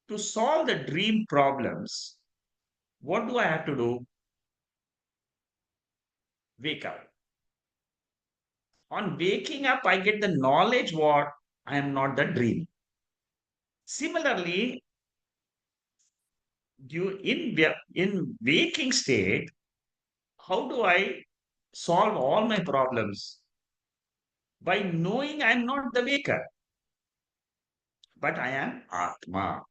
[SPEAKER 1] to solve the dream problems, what do I have to do? Wake up. On waking up, I get the knowledge what I am not the dream. Similarly, in waking state, how do I solve all my problems? By knowing I am not the waker, but I am Atma.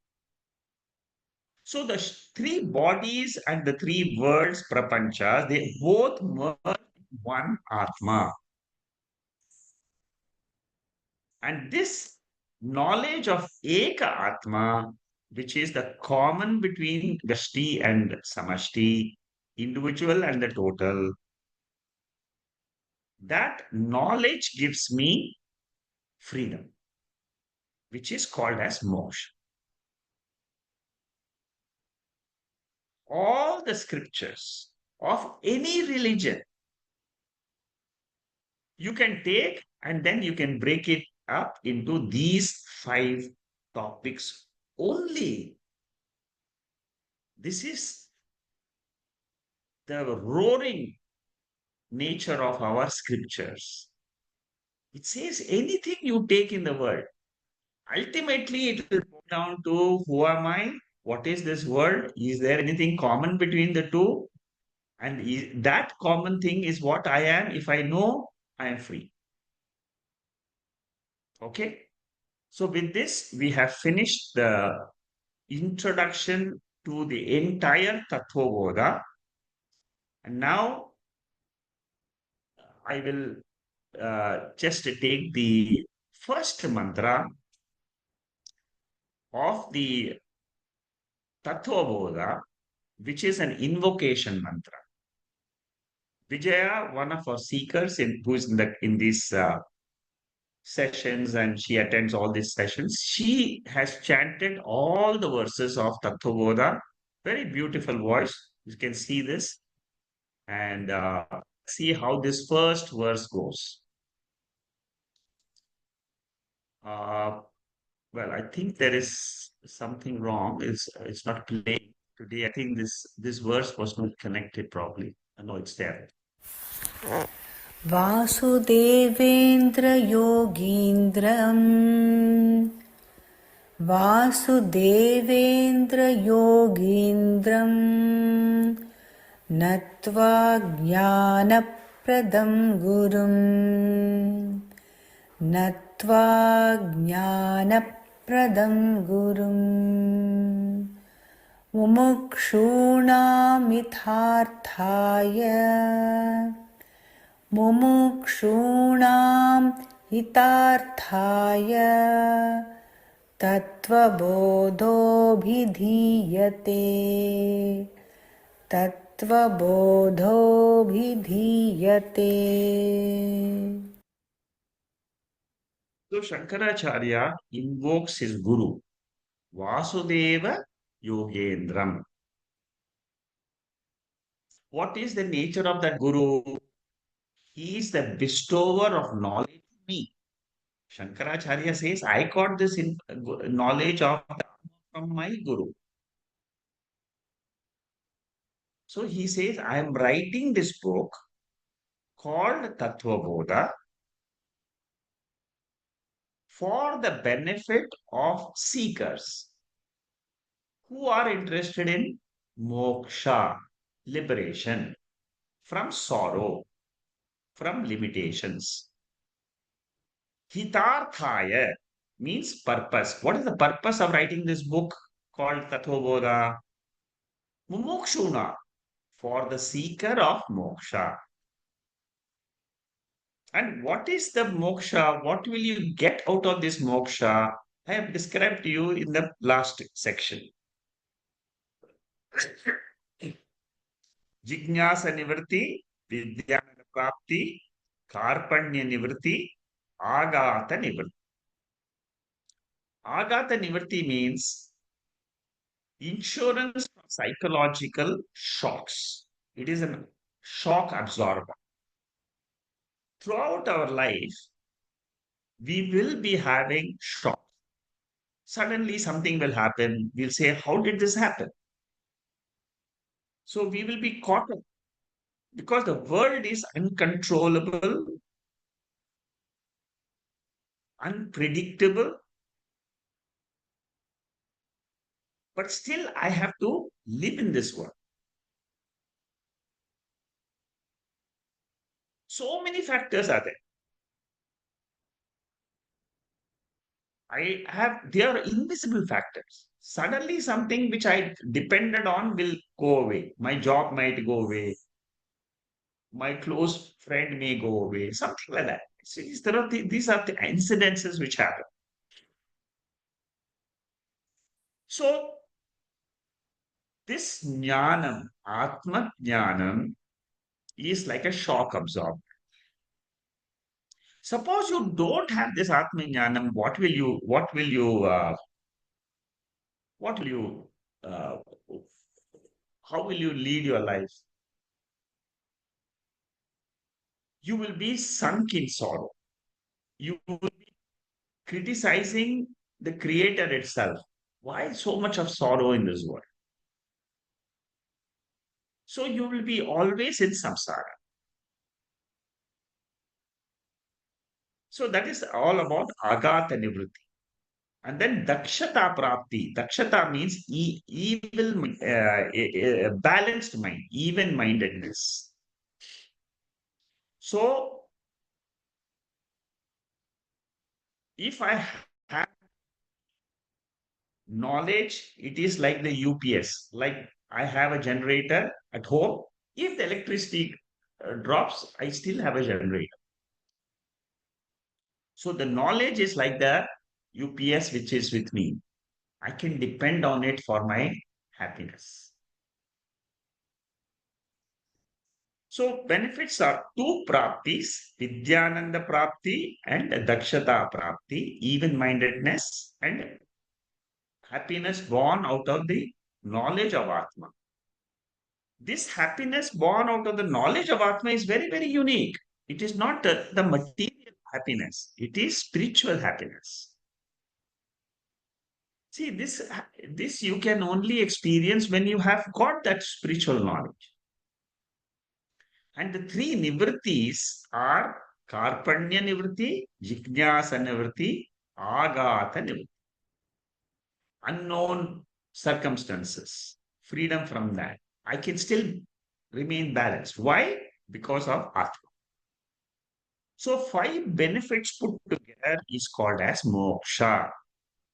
[SPEAKER 1] So the three bodies and the three worlds, prapancha, they both merge in one atma. And this knowledge of eka atma, which is the common between Vyashti and samasti, individual and the total, that knowledge gives me freedom, which is called as moksha. All the scriptures of any religion you can take and then you can break it up into these five topics only. This is the roaring nature of our scriptures. It says anything you take in the world. Ultimately, it will go down to who am I? What is this world? Is there anything common between the two? And that common thing is what I am. If I know, I am free. Okay. So with this, we have finished the introduction to the entire Tattvabodha. And now I will just take the first mantra of the Tattvabodha, which is an invocation mantra. Vijaya, one of our seekers who is in these sessions and she attends all these sessions, she has chanted all the verses of Tattvabodha. Very beautiful voice. You can see this and see how this first verse goes. Uh, well, I think there is something wrong. It's not playing today. I think this verse was not connected properly. No, it's there.
[SPEAKER 2] वासुदेवेन्द्रयोगीन्द्रम् वासुदेवेन्द्रयोगीन्द्रम् नत्वा ज्ञानप्रदं गुरुम् नत्वा ज्ञानप्रदं गुरुम् मुमुक्षूणामिथार्थाय मुमुक्षूणां हितार्थाय तत्त्वबोधोऽभिधीयते तत्त्वबोधोऽभिधीयते.
[SPEAKER 1] So Shankaracharya invokes his guru, Vasudeva Yogendram. What is the nature of that guru? He is the bestower of knowledge to me. Shankaracharya says, I got this knowledge of from my guru. So he says, I am writing this book called Tatwa Bodha for the benefit of seekers who are interested in moksha, liberation from sorrow, from limitations. Hitarthaya means purpose. What is the purpose of writing this book called Tatva Bodha? Mumukshuna, for the seeker of moksha. And what is the moksha? What will you get out of this moksha? I have described to you in the last section. Jignasa nivritti, vidyana prapti, karpanya nivritti, agata nivritti. Agata nivritti means insurance from psychological shocks. It is a shock absorber. Throughout our life, we will be having shocks. Suddenly something will happen. We'll say, how did this happen? So we will be caught up because the world is uncontrollable, unpredictable, but still I have to live in this world. So many factors are there. They are invisible factors. suddenly something which I depended on will go away. My job might go away. My close friend may go away. Something like that. So these are the incidences which happen. So this jnanam, atma jnanam, is like a shock absorber. Suppose you don't have this atma jnanam, what will you, uh, how will you lead your life? You will be sunk in sorrow. You will be criticizing the creator itself. Why so much of sorrow in this world? So you will be always in samsara. So that is all about agata nivritti. And then dakshata prapti. Dakshata means balanced mind, even mindedness. So if I have knowledge, it is like the UPS. Like I have a generator at home. If the electricity drops, I still have a generator. So the knowledge is like the UPS which is with me. I can depend on it for my happiness. So benefits are two praptis, Vidyananda prapti and Dakshata prapti, even-mindedness and happiness born out of the knowledge of Atma. This happiness born out of the knowledge of Atma is very, very unique. It is not the material happiness. It is spiritual happiness. See, this you can only experience when you have got that spiritual knowledge. And the three nivrittis are Karpanya nivritti, Jignasa nivritti, Agata nivritti. Unknown circumstances, freedom from that. I can still remain balanced. Why? Because of Atma. So five benefits put together is called as moksha.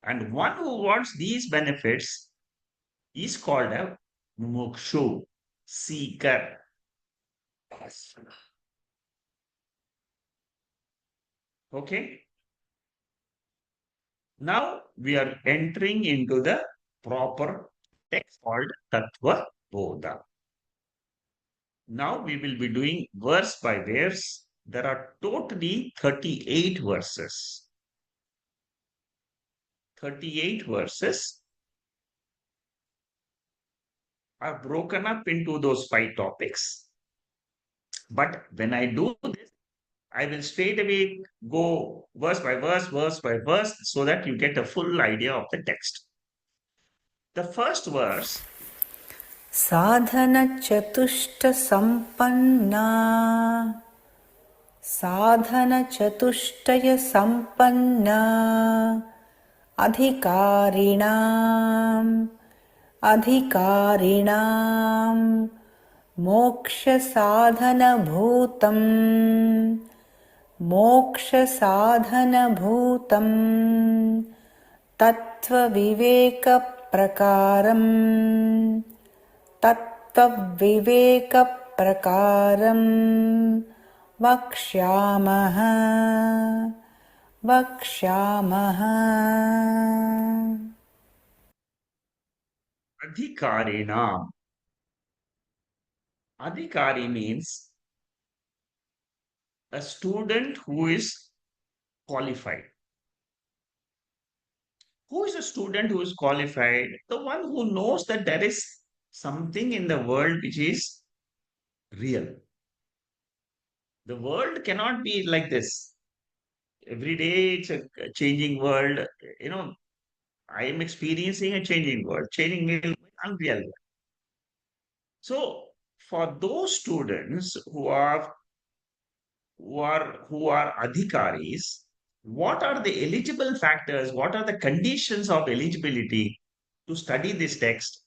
[SPEAKER 1] And one who wants these benefits is called a mokshu, seeker. Okay. Now we are entering into the proper text called Tatva Bodha. Now we will be doing verse by verse. There are totally 38 verses. 38 verses are broken up into those five topics. But when I do this, I will straight away go verse by verse, so that you get a full idea of the text. The first verse,
[SPEAKER 2] साधनचतुष्टयसम्पन्ना साधनचतुष्टयसम्पन्ना अधिकारिणाम् अधिकारिणाम् मोक्षसाधनभूतम् मोक्षसाधनभूतम् तत्त्वविवेकप्रकारम् तत्त्वविवेकप्रकारम् वक्ष्यामः वक्ष्यामः
[SPEAKER 1] Adhikarinam. Adhikari means a student who is qualified. Who is a student who is qualified? The one who knows that there is something in the world which is real. The world cannot be like this. Every day it's a changing world. You know, I am experiencing a changing world. Changing is unreal. So for those students who are adhikaris, what are the eligible factors? What are the conditions of eligibility to study this text?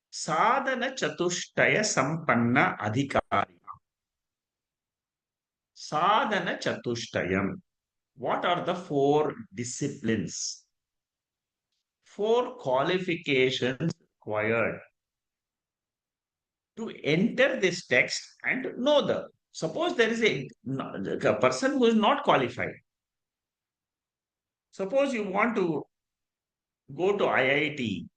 [SPEAKER 1] Sadhana chatushtaya sampanna adhikari. Sadhana chatushtayam. What are the four disciplines? 4 qualifications required to enter this text and know the. Suppose there is a person who is not qualified. Suppose you want to go to IIT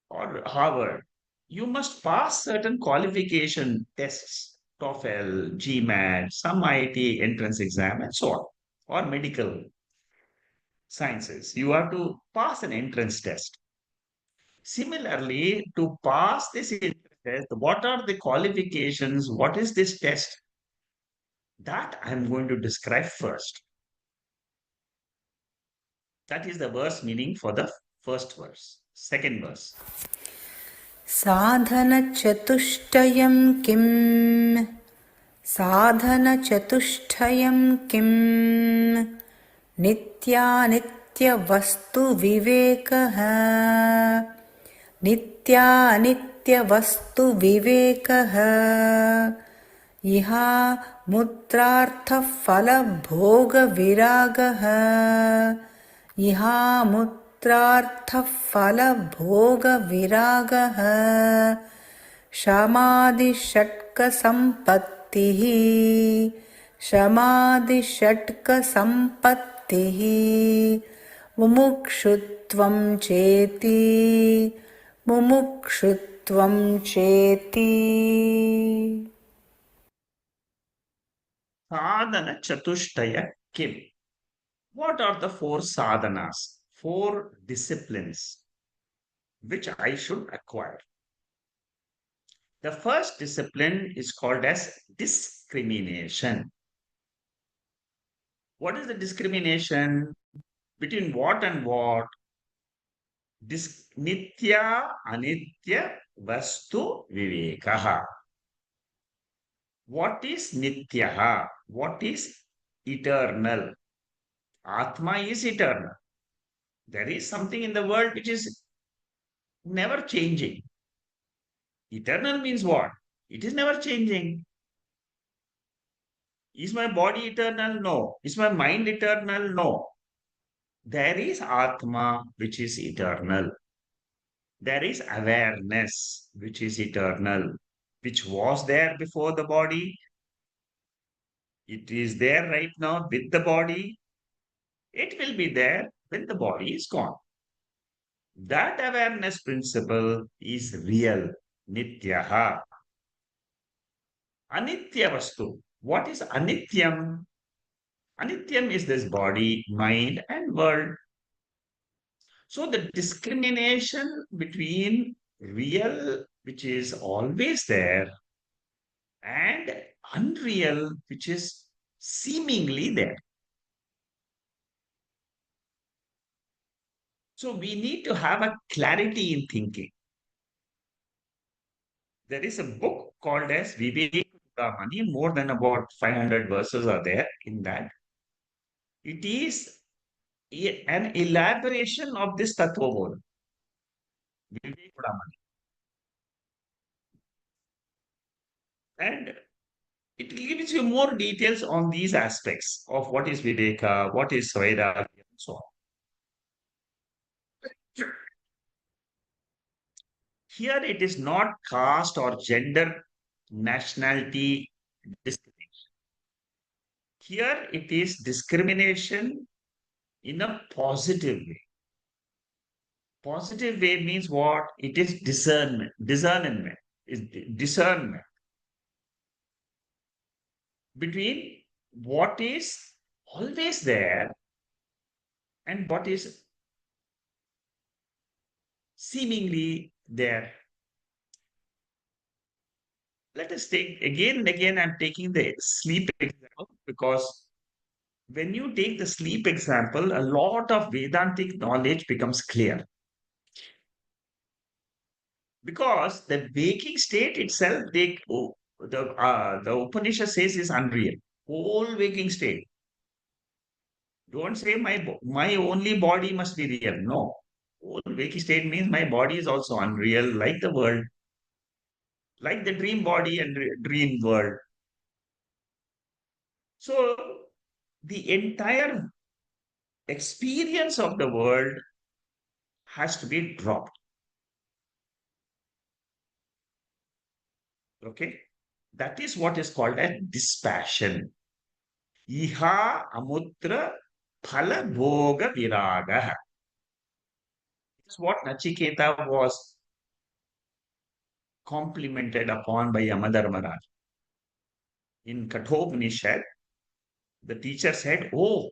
[SPEAKER 1] or Harvard, you must pass certain qualification tests, TOEFL, GMAT, some IIT entrance exam, and so on, or medical sciences. You have to pass an entrance test. Similarly, to pass this entrance test, what are the qualifications? What is this test? That I'm going to describe first. That is the verse meaning for the first verse. Second verse.
[SPEAKER 2] साधनचतुष्टयं किम् साधनचतुष्टयं किम् नित्यानित्यवस्तुविवेकः नित्यानित्यवस्तुविवेकः इहा मुत्रार्थफलभोगविरागः इहा मुत्रार्थफलभोगविरागः शमादिषट्कसम्पत्तिः शमादिषट्कसम्पत्तिः मुमुक्षुत्वं चेति मुमुक्षुत्वं चेति
[SPEAKER 1] Sadhana chatushtaya kim. What are the 4 sadhanas, 4 disciplines which I should acquire? The first discipline is called as discrimination. What is the discrimination? Between what and what? Nitya, anitya, vastu, vivekaha. What is nityaha? What is eternal? Atma is eternal. There is something in the world which is never changing. Eternal means what? It is never changing. Is my body eternal? No. Is my mind eternal? No. There is Atma, which is eternal. There is awareness, which is eternal, which was there before the body. It is there right now with the body. It will be there when the body is gone. That awareness principle is real, nityaha. Anitya vastu. What is anityam? Anityam is this body, mind, and world. So the discrimination between real, which is always there, and unreal, which is seemingly there. So we need to have a clarity in thinking. There is a book called as Viveka Mani. More than about 500 verses are there in that. It is an elaboration of this Tatwa Bodha. And it gives you more details on these aspects of what is Viveka, what is Vairagya, and so on. Here it is not caste or gender, nationality discrimination. Here it is discrimination in a positive way. Positive way means what? It is discernment. Discernment is discernment between what is always there and what is seemingly there. Let us take again and again. I'm taking the sleep example because when you take the sleep example, a lot of Vedantic knowledge becomes clear. Because the waking state itself, the Upanishad says is unreal. Whole waking state. Don't say my only body must be real. No. Whole waking state means my body is also unreal, like the world, like the dream body and dream world. So the entire experience of the world has to be dropped. Okay. That is what is called as dispassion. Iha amutra phala bhoga viraga. This is what Nachiketa was complimented upon by Yamadharmaraj. In Kathopanishad, the teacher said, "Oh,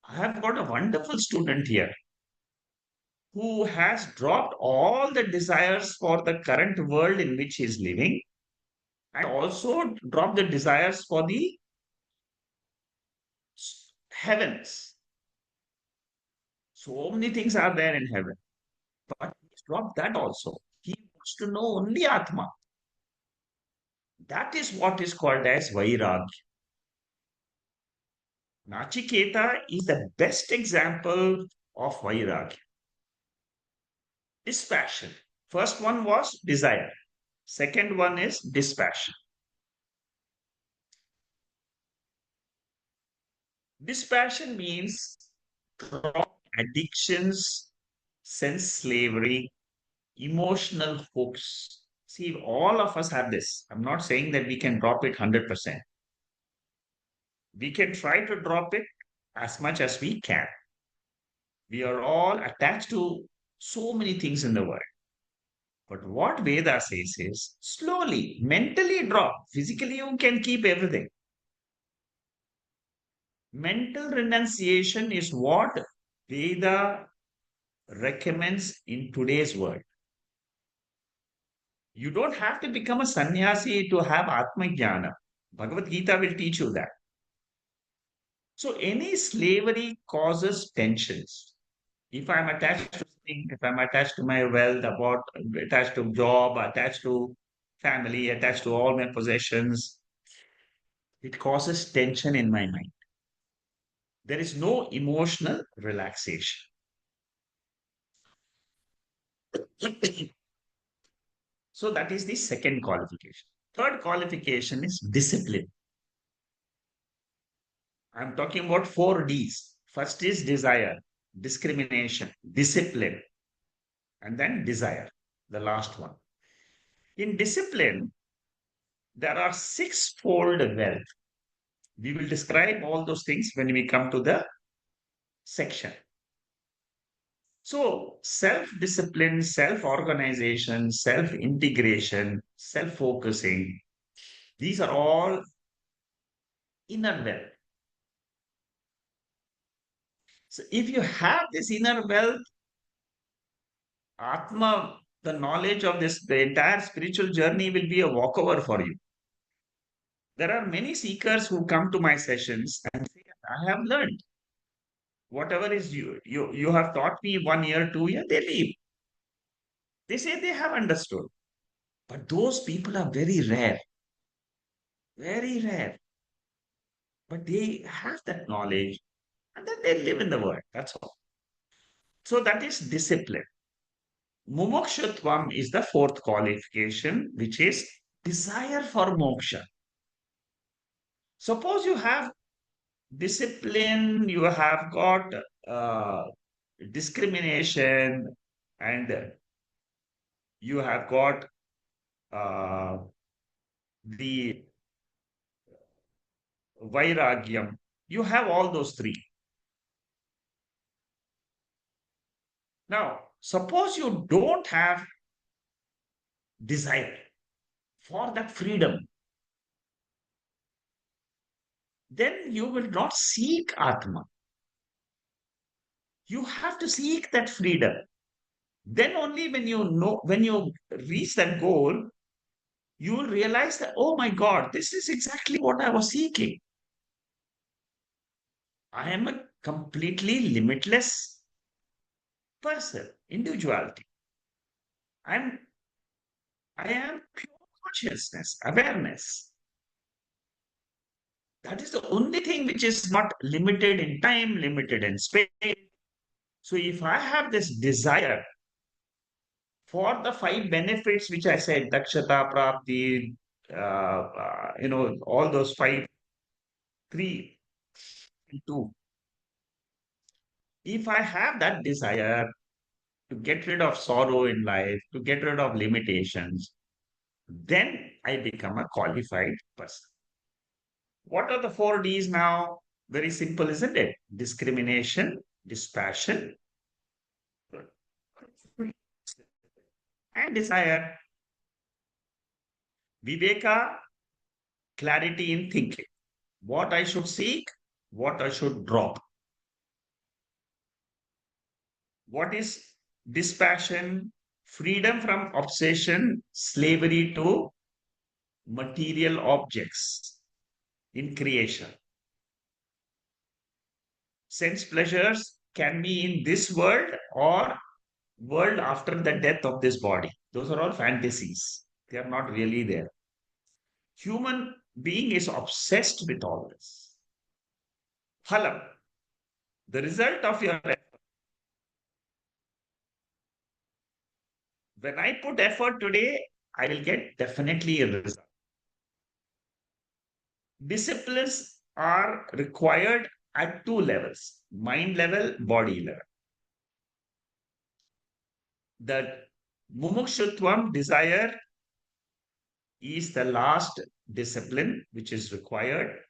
[SPEAKER 1] I have got a wonderful student here who has dropped all the desires for the current world in which he is living and also dropped the desires for the heavens. So many things are there in heaven, but he's dropped that also. He wants to know only Atma. That is what is called as Vairagya. Nachiketa is the best example of Vairagya. Dispassion. First one was desire. Second one is dispassion. Dispassion means drop addictions, sense slavery, emotional hooks. See, all of us have this. I'm not saying that we can drop it 100%. We can try to drop it as much as we can. We are all attached to so many things in the world. But what Veda says is slowly, mentally drop. Physically, you can keep everything. Mental renunciation is what Veda recommends in today's world. You don't have to become a sannyasi to have atma jnana. Bhagavad Gita will teach you that. So any slavery causes tensions. If I'm attached to something, if I'm attached to my wealth, about attached to job, attached to family, attached to all my possessions, it causes tension in my mind. There is no emotional relaxation. So that is the second qualification. Third qualification is discipline. I'm talking about 4 Ds. First is desire, discrimination, discipline, and then desire, the last one. In discipline, there are sixfold wealth. We will describe all those things when we come to the section. So, self discipline, self organization, self integration, self focusing, these are all inner wealth. So, if you have this inner wealth, Atma, the knowledge of this, the entire spiritual journey will be a walkover for you. There are many seekers who come to my sessions and say, I have learned whatever is you have taught me 1 year, 2 year, they leave. They say they have understood. But those people are very rare, very rare. But they have that knowledge and then they live in the world. That's all. So that is discipline. Mumokshutvam is the fourth qualification, which is desire for moksha. Suppose you have discipline, you have got uh, discrimination, and you have got uh, the vairagyam. You have all those three. Now, suppose you don't have desire for that freedom, then you will not seek Atma. You have to seek that freedom. Then only when you know, when you reach that goal, you will realize that, oh my God, this is exactly what I was seeking. I am a completely limitless person, individuality. I'm, I am pure consciousness, awareness. That is the only thing which is not limited in time, limited in space. So if I have this desire for the 5 benefits which I said, dakshata, prapti, all those five, three, two. If I have that desire to get rid of sorrow in life, to get rid of limitations, then I become a qualified person. What are the four Ds now? Very simple, isn't it? Discrimination, dispassion, and desire. Viveka, clarity in thinking. What I should seek, what I should drop. What is dispassion? Freedom from obsession, slavery to material objects in creation. Sense pleasures can be in this world or world after the death of this body. Those are all fantasies. They are not really there. Human being is obsessed with all this. Phalam, the result of your effort. When I put effort today, I will get definitely a result. Disciplines are required at two levels, mind level, body level. The mumukshutvam desire is the last discipline which is required,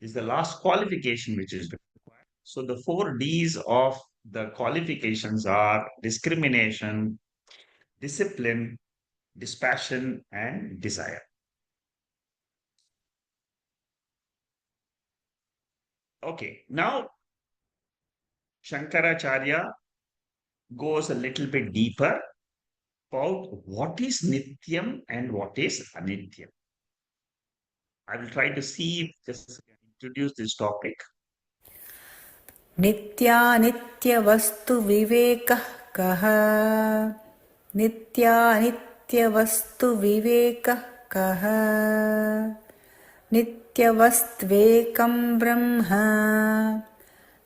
[SPEAKER 1] is the last qualification which is required. So the four Ds of the qualifications are discrimination, discipline, dispassion, and desire. Okay, now Shankaracharya goes a little bit deeper about what is Nityam and what is Anityam. I will try to see if just introduce this topic.
[SPEAKER 2] नित्यानित्यवस्तुविवेकः कः नित्यानित्यवस्तुविवेकः कः नित्यवस्त्वेकं ब्रह्म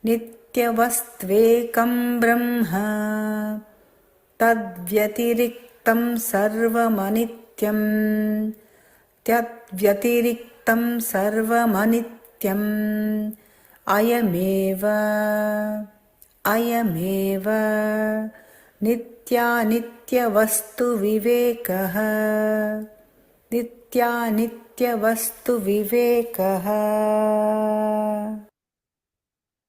[SPEAKER 2] नित्यवस्त्वेकं ब्रह्म तद्व्यतिरिक्तं सर्वमनित्यं तद्व्यतिरिक्तं सर्वमनित्यम् अयमेव अयमेव नित्यानित्यवस्तुविवेकः नित्यानित्यवस्तुविवेकः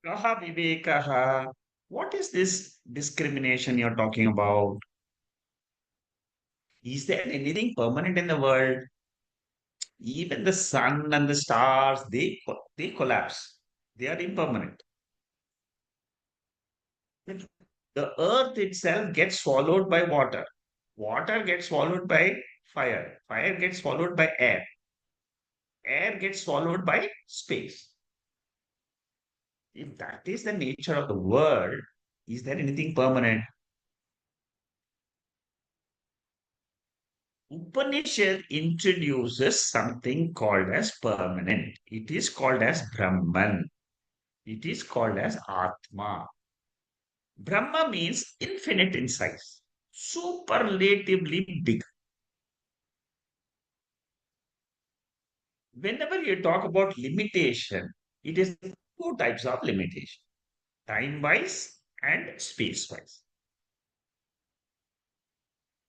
[SPEAKER 1] Kaha vivekaha. What is this discrimination you're talking about? Is there anything permanent in the world? Even the sun and the stars, they collapse. They are impermanent. The earth itself gets swallowed by water. Water gets swallowed by fire. Fire gets swallowed by air. Air gets swallowed by space. If that is the nature of the world, is there anything permanent? Upanishad introduces something called as permanent. It is called as Brahman. It is called as Atma. Brahma means infinite in size, superlatively big. Whenever you talk about limitation, it is two types of limitation, time wise and space wise.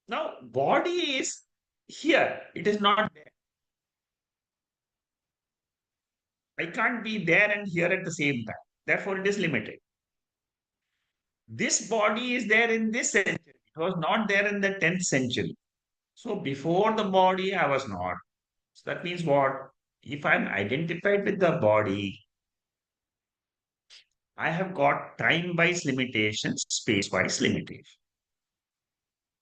[SPEAKER 1] Now, body is here, it is not there. I can't be there and here at the same time. Therefore, it is limited. This body is there in this century. It was not there in the 10th century. So before the body, I was not. So that means what? If I'm identified with the body, I have got time-wise limitation, space-wise limitation.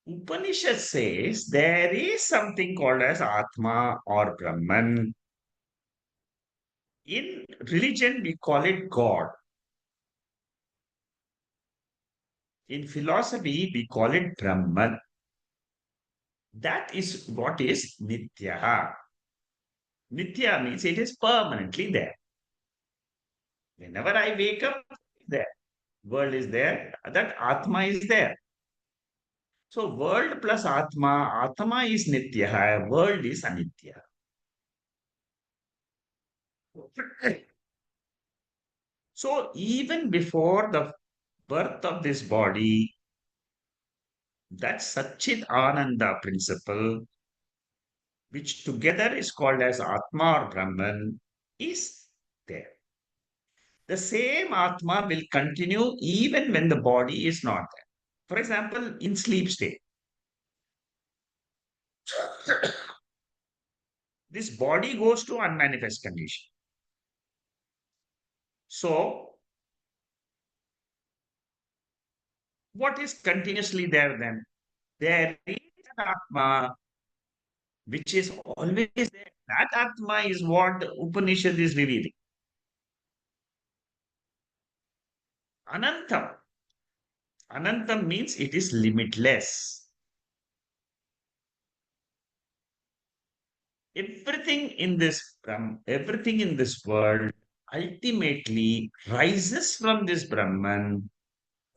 [SPEAKER 1] Upanishad says there is something called as Atma or Brahman. In religion, we call it God. In philosophy, we call it Brahman. That is what is Nitya. Nitya means it is permanently there. Whenever I wake up, it's there. World is there. That Atma is there. So world plus Atma, Atma is Nitya, world is Anitya. So even before the birth of this body, That Satchit Ananda principle, which together is called as Atma or Brahman, is there. The same Atma will continue even when the body is not there. For example, in sleep state, this body goes to unmanifest condition. So, what is continuously there then? There is an Atma which is always there. That Atma is what Upanishad is revealing. Anantam. Anantam means it is limitless. Everything in this world ultimately rises from this Brahman,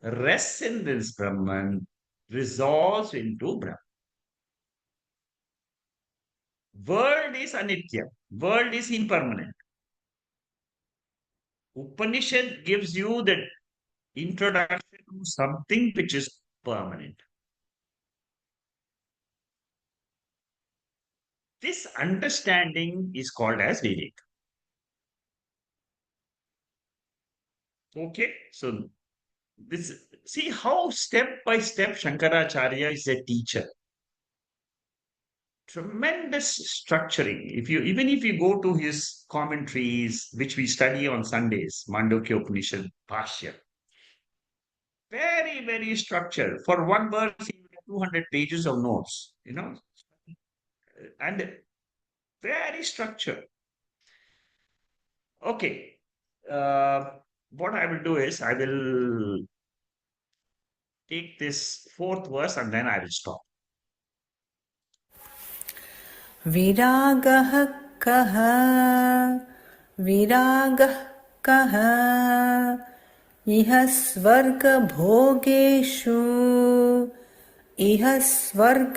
[SPEAKER 1] rests in this Brahman, resolves into Brahman. World is anitya. World is impermanent. Upanishad gives you the introduction to something which is permanent. This understanding is called as Vivek. Okay, so this see how step by step Shankaracharya is a teacher. Tremendous structuring. If you go to his commentaries, which we study on Sundays, Mandukya Upanishad, Bhashya, very, very structured. For one verse, you get 200 pages of notes, and very structured. Okay. Uh, what I will do is I will take this fourth verse and then I will stop.
[SPEAKER 2] विरागः कः विरागः कः इह स्वर्गभोगेषु इह स्वर्गभोगेषु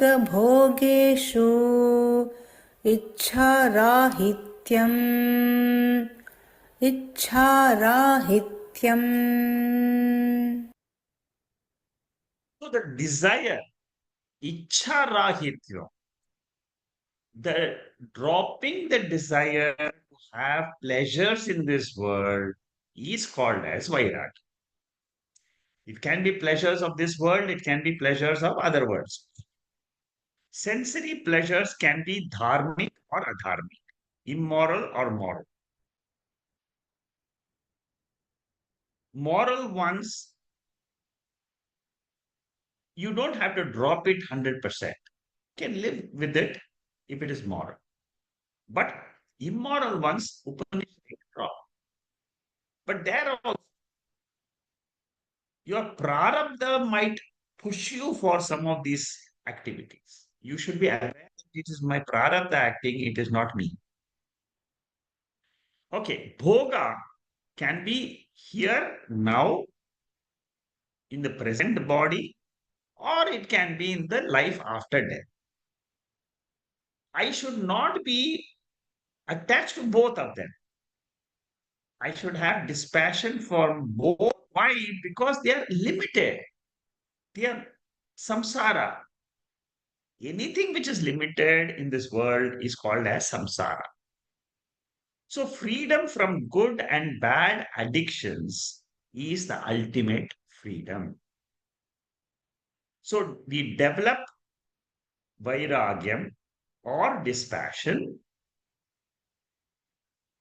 [SPEAKER 2] इच्छाराहित्यम् इच्छाराहित्यम्.
[SPEAKER 1] So the desire, ichha the dropping the desire to have pleasures in this world is called as vairagya. It can be pleasures of this world, it can be pleasures of other worlds. Sensory pleasures can be dharmic or adharmic, immoral or moral. Moral ones, you don't have to drop it 100%. You can live with it if it is moral. But immoral ones, Upanishad drop. But there also, your prarabdha might push you for some of these activities. You should be aware that it is my prarabdha acting, it is not me. Okay, bhoga can be here, now, in the present body, or it can be in the life after death. I should not be attached to both of them. I should have dispassion for both. Why? Because they are limited. They are samsara. Anything which is limited in this world is called as samsara. So, freedom from good and bad addictions is the ultimate freedom. So, we develop vairagyam or dispassion.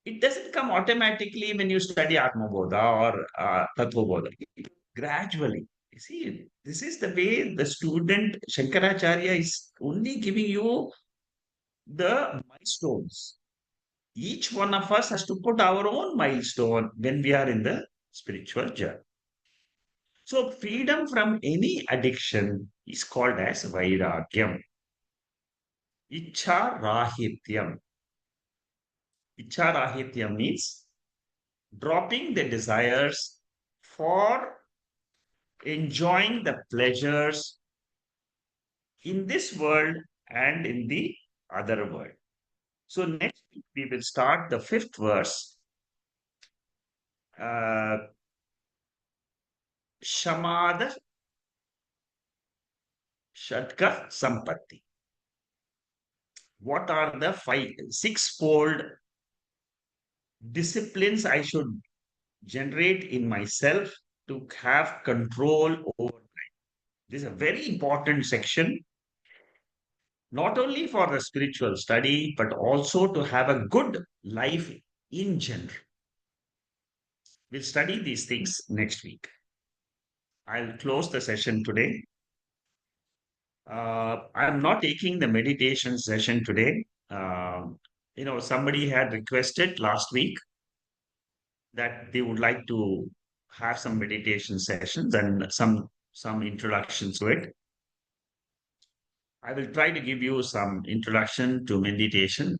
[SPEAKER 1] It doesn't come automatically when you study Atmabodha or Tattvabodha. Gradually. You see, this is the way the student Shankaracharya is only giving you the milestones. Each one of us has to put our own milestone when we are in the spiritual journey. So, freedom from any addiction is called as vairagyam. Ichha rahityam. Ichha rahityam means dropping the desires for enjoying the pleasures in this world and in the other world. So, next week we will start the fifth verse. Shamada Shatka Sampatti. What are the sixfold disciplines I should generate in myself to have control over? This is a very important section, not only for the spiritual study, but also to have a good life in general. We'll study these things next week. I'll close the session today. I'm not taking the meditation session today. Somebody had requested last week that they would like to have some meditation sessions and some introductions to it. I will try to give you some introduction to meditation,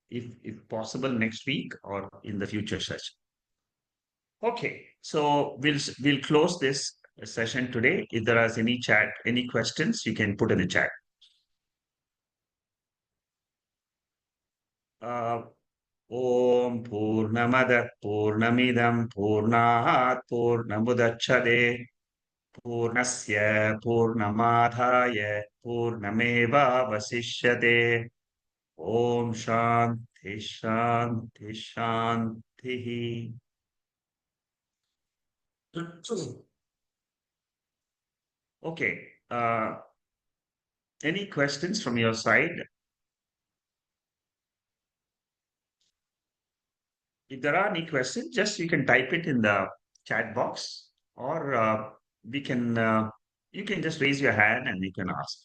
[SPEAKER 1] if possible, next week or in the future session. Okay, so we'll close this session today. If there is any questions, you can put in the chat. Om Purnamada Purnamidam Purnat Purnamudachade Purnasya Purnamadhaya Purnameva Vasishyate. Om Shanti Shanti Shanti. Okay. Any questions from your side? If there are any questions, just you can type it in the chat box, or you can just raise your hand and you can ask.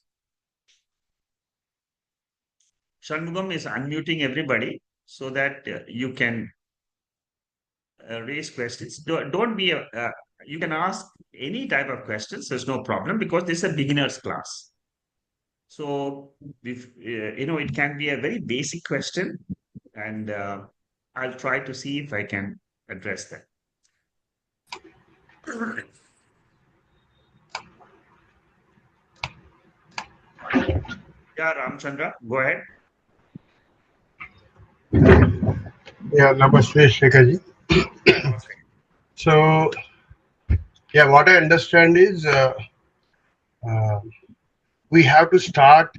[SPEAKER 1] Shanmugam is unmuting everybody so that you can raise questions. Don't be you can ask any type of questions. There's no problem because this is a beginner's class. So if it can be a very basic question, and I'll try to see if I can address that. Yeah, Ramchandra, go ahead.
[SPEAKER 3] Yeah, Namaste, Shekharji. So, yeah, what I understand is we have to start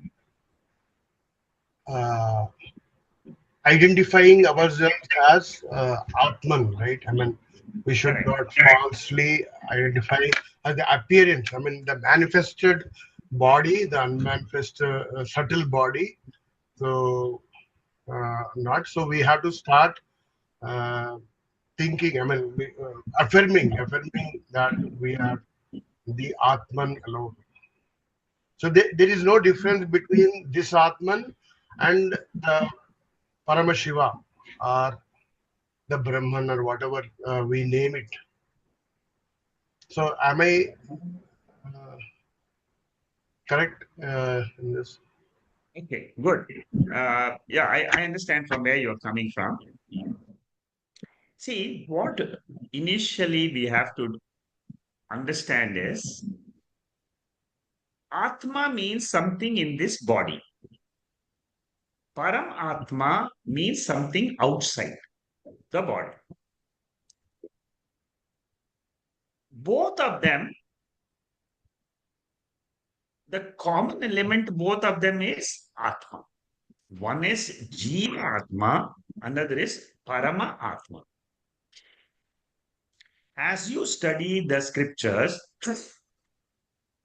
[SPEAKER 3] identifying ourselves as Atman, right? I mean, we should not falsely identify as the appearance. I mean, the manifested body, the unmanifested subtle body. So, not so we have to start thinking. I mean, affirming that we are the Atman alone. So there is no difference between this Atman and the Paramashiva or the Brahman or whatever we name it. So am I correct in this?
[SPEAKER 1] Okay, good. Yeah, I understand from where you're coming from. See, what initially we have to understand is Atma means something in this body. Param Atma means something outside the body. Both of them, the common element, both of them is Atma. One is Jiva Atma, another is Parama Atma. As you study the scriptures,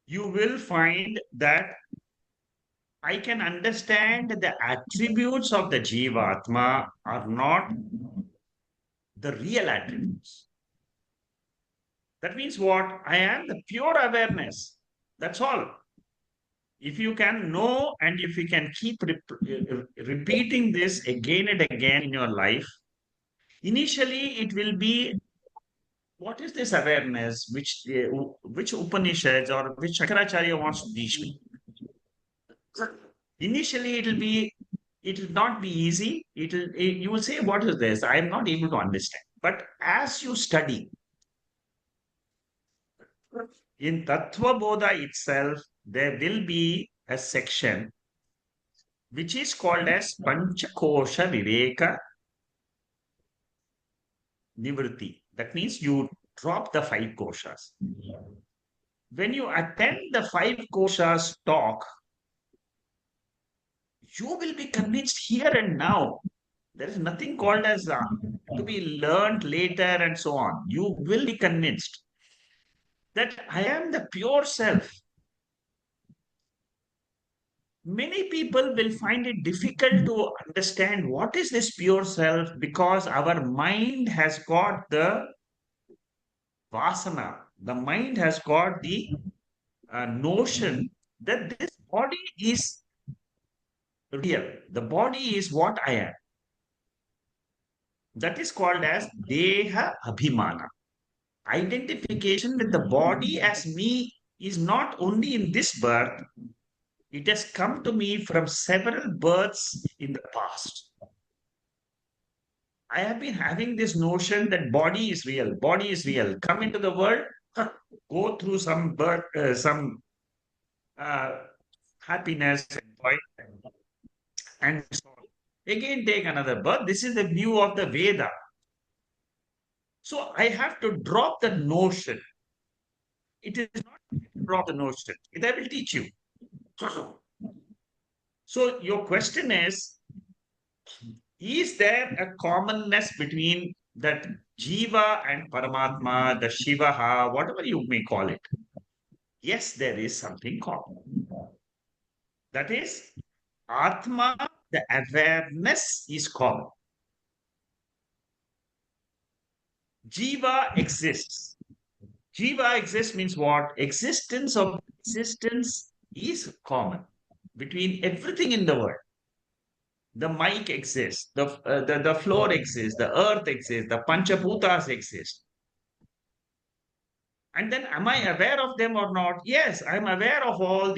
[SPEAKER 1] you will find that I can understand the attributes of the Jiva Atma are not the real attributes. That means what? I am the pure awareness. That's all. If you can know and if you can keep repeating this again and again in your life, initially it will be, what is this awareness which Upanishads or which Shankaracharya wants to teach me? Initially it will not be easy. You will say, what is this? I am not able to understand. But as you study, in Tatwa Bodha itself, there will be a section which is called as Panchakosha Viveka Nivritti. That means you drop the five koshas. When you attend the 5 koshas talk, you will be convinced here and now. There is nothing called as to be learned later and so on. You will be convinced that I am the pure self. Many people will find it difficult to understand what is this pure self because our mind has got the vasana. The mind has got the notion that this body is real. The body is what I am. That is called as deha abhimana. Identification with the body as me is not only in this birth, it has come to me from several births in the past. I have been having this notion that body is real. Come into the world, go through some birth, some uh, happiness, joy, and so on. Again, take another birth. This is the view of the Veda. So I have to drop the notion. It is not to drop the notion. I will teach you. So your question is there a commonness between that jiva and paramatma, the shivaha, whatever you may call it? Yes, there is something common. That is, atma, the awareness is common. Jiva exists. Jiva exists means what? Existence of existence is common between everything in the world. The mic exists, the floor exists, the earth exists, the Panchabhutas exist. And then am I aware of them or not? Yes, I'm aware of all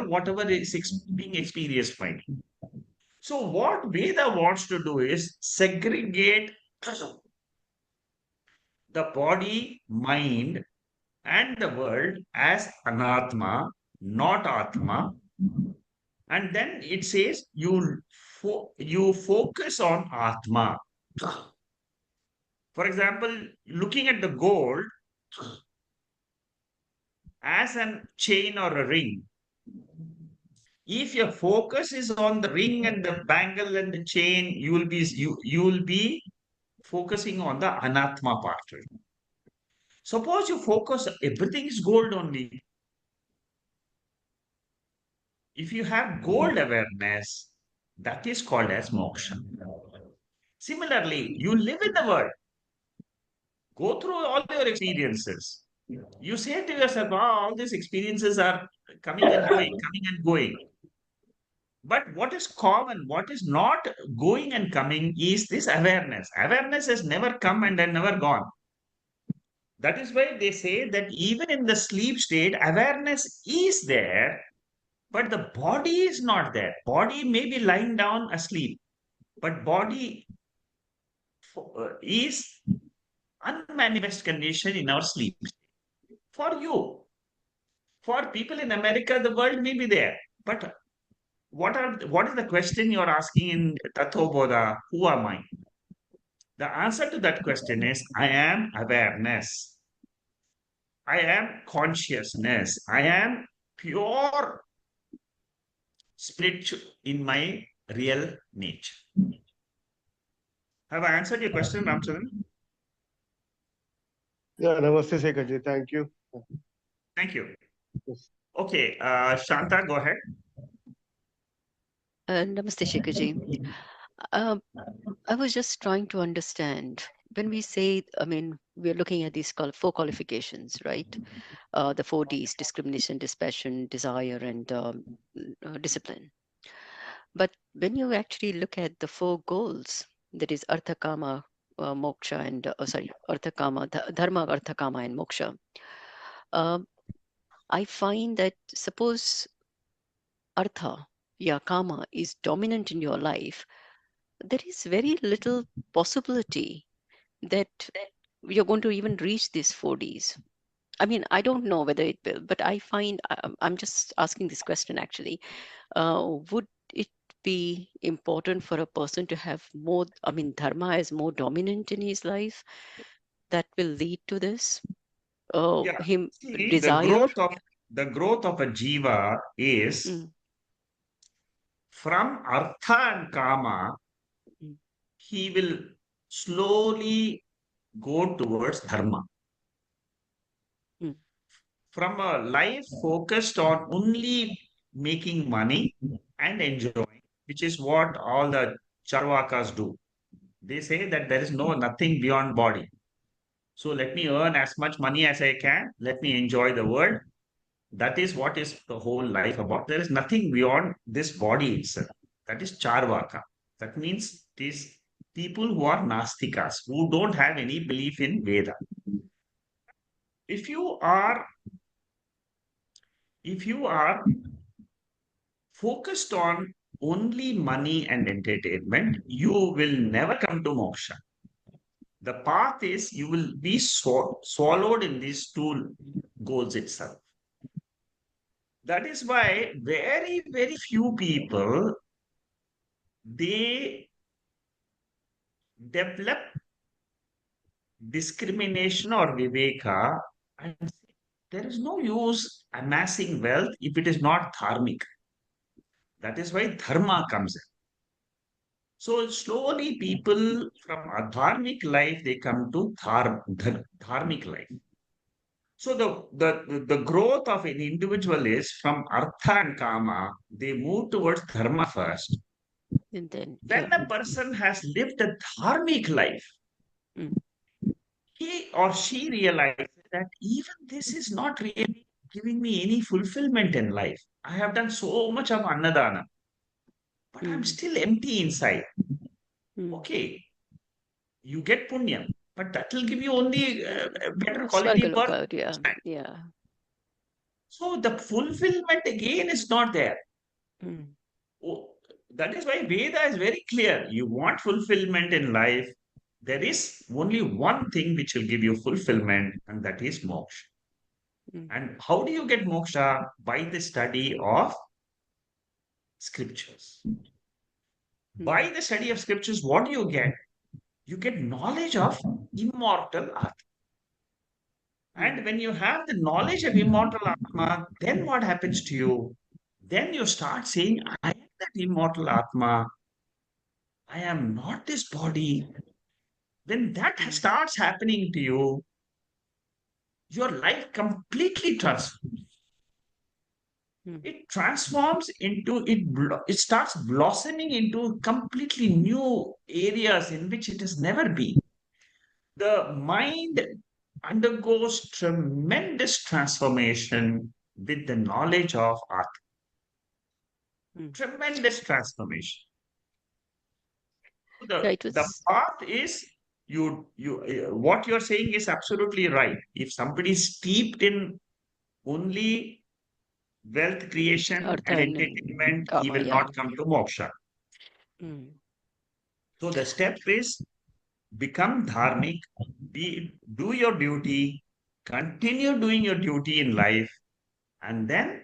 [SPEAKER 1] whatever is being experienced by me. So what Veda wants to do is segregate the body, mind, and the world as anatma, not atma. And then it says you focus on atma. For example, looking at the gold as a chain or a ring. If your focus is on the ring and the bangle and the chain, you will be focusing on the anatma part. Suppose you focus everything is gold only. If you have gold awareness, that is called as moksha. Similarly, you live in the world, go through all your experiences. You say to yourself, oh, all these experiences are coming and going, coming and going. But what is common, what is not going and coming is this awareness. Awareness has never come and then never gone. That is why they say that even in the sleep state, awareness is there, but the body is not there. Body may be lying down asleep, but body is unmanifest condition in our sleep. For you, for people in America, the world may be there, but what is the question you're asking in Tattvabodha? Who am I? The answer to that question is I am awareness. I am consciousness. I am pure spirit in my real nature. Have I answered your question, Ramcharan?
[SPEAKER 3] Yeah, namaste, Sekhaji. Thank you.
[SPEAKER 1] Thank you.
[SPEAKER 3] Yes.
[SPEAKER 1] Okay, Shanta, go ahead.
[SPEAKER 4] Namaste, Shekharji. I was just trying to understand when we say, I mean, we're looking at these 4 qualifications, right? The 4 Ds: discrimination, dispassion, desire, and discipline. But when you actually look at the 4 goals, that is artha, kama, moksha, and artha, kama, dharma, artha, kama, and moksha, I find that suppose artha, kama is dominant in your life, there is very little possibility that you're going to even reach these 4Ds. I mean, I don't know whether it will, but I find I'm just asking this question actually. Would it be important for a person to have more, I mean, dharma is more dominant in his life? that will lead to this?
[SPEAKER 1] Yeah.
[SPEAKER 4] Him
[SPEAKER 1] See,
[SPEAKER 4] desire?
[SPEAKER 1] the growth of a jiva is
[SPEAKER 4] Mm,
[SPEAKER 1] from artha and kama,
[SPEAKER 4] mm,
[SPEAKER 1] he will slowly go towards dharma.
[SPEAKER 4] mm,
[SPEAKER 1] From a life focused on only making money and enjoying, which is what all the charvakas do. They say that there is nothing beyond body. So let me earn as much money as I can. Let me enjoy the world. That is what is the whole life about. There is nothing beyond this body itself. That is charvaka. That means these people who are nastikas, who don't have any belief in Veda. If you are if you are focused on only money and entertainment, you will never come to moksha. The path is you will be swallowed in these two goals itself. That is why very, very few people they develop discrimination or viveka and say, there is no use amassing wealth if it is not dharmic. That is why dharma comes in. So slowly people from a dharmic life, they come to dharmic life. So the growth of an individual is from artha and kama, they move towards dharma first.
[SPEAKER 4] and then,
[SPEAKER 1] When
[SPEAKER 4] yeah.
[SPEAKER 1] a person has lived a dharmic life,
[SPEAKER 4] Mm,
[SPEAKER 1] he or she realizes that even this is not really giving me any fulfillment in life. I have done so much of annadana, but I'm
[SPEAKER 4] mm,
[SPEAKER 1] still empty inside.
[SPEAKER 4] mm.
[SPEAKER 1] Okay, you get punya, but that will give you only a better quality birth.
[SPEAKER 4] Svargaloka, yeah, yeah.
[SPEAKER 1] So the fulfillment again is not there.
[SPEAKER 4] Mm,
[SPEAKER 1] Oh, that is why Veda is very clear. You want fulfillment in life. There is only one thing which will give you fulfillment, and that is moksha.
[SPEAKER 4] mm,
[SPEAKER 1] And how do you get moksha? By the study of scriptures.
[SPEAKER 4] mm,
[SPEAKER 1] By the study of scriptures, what do you get? You get knowledge of immortal atma.
[SPEAKER 4] mm,
[SPEAKER 1] And when you have the knowledge of immortal atma, then what happens to you? Then you start saying, I am that immortal atma. I am not this body. When that
[SPEAKER 4] mm,
[SPEAKER 1] starts happening to you, your life completely transforms.
[SPEAKER 4] mm,
[SPEAKER 1] It transforms into it starts blossoming into completely new areas in which it has never been. The mind undergoes tremendous transformation with the knowledge of art.
[SPEAKER 4] mm.
[SPEAKER 1] Tremendous transformation.
[SPEAKER 4] Yeah,
[SPEAKER 1] The
[SPEAKER 4] it
[SPEAKER 1] the
[SPEAKER 4] was
[SPEAKER 1] path is you what you're saying is absolutely right. If somebody is steeped in only wealth creation
[SPEAKER 4] artha
[SPEAKER 1] and
[SPEAKER 4] and
[SPEAKER 1] entertainment, he
[SPEAKER 4] kama,
[SPEAKER 1] will
[SPEAKER 4] yeah.
[SPEAKER 1] not come to moksha.
[SPEAKER 4] Mm,
[SPEAKER 1] So the step is become dharmic, do your duty, continue doing your duty in life, and then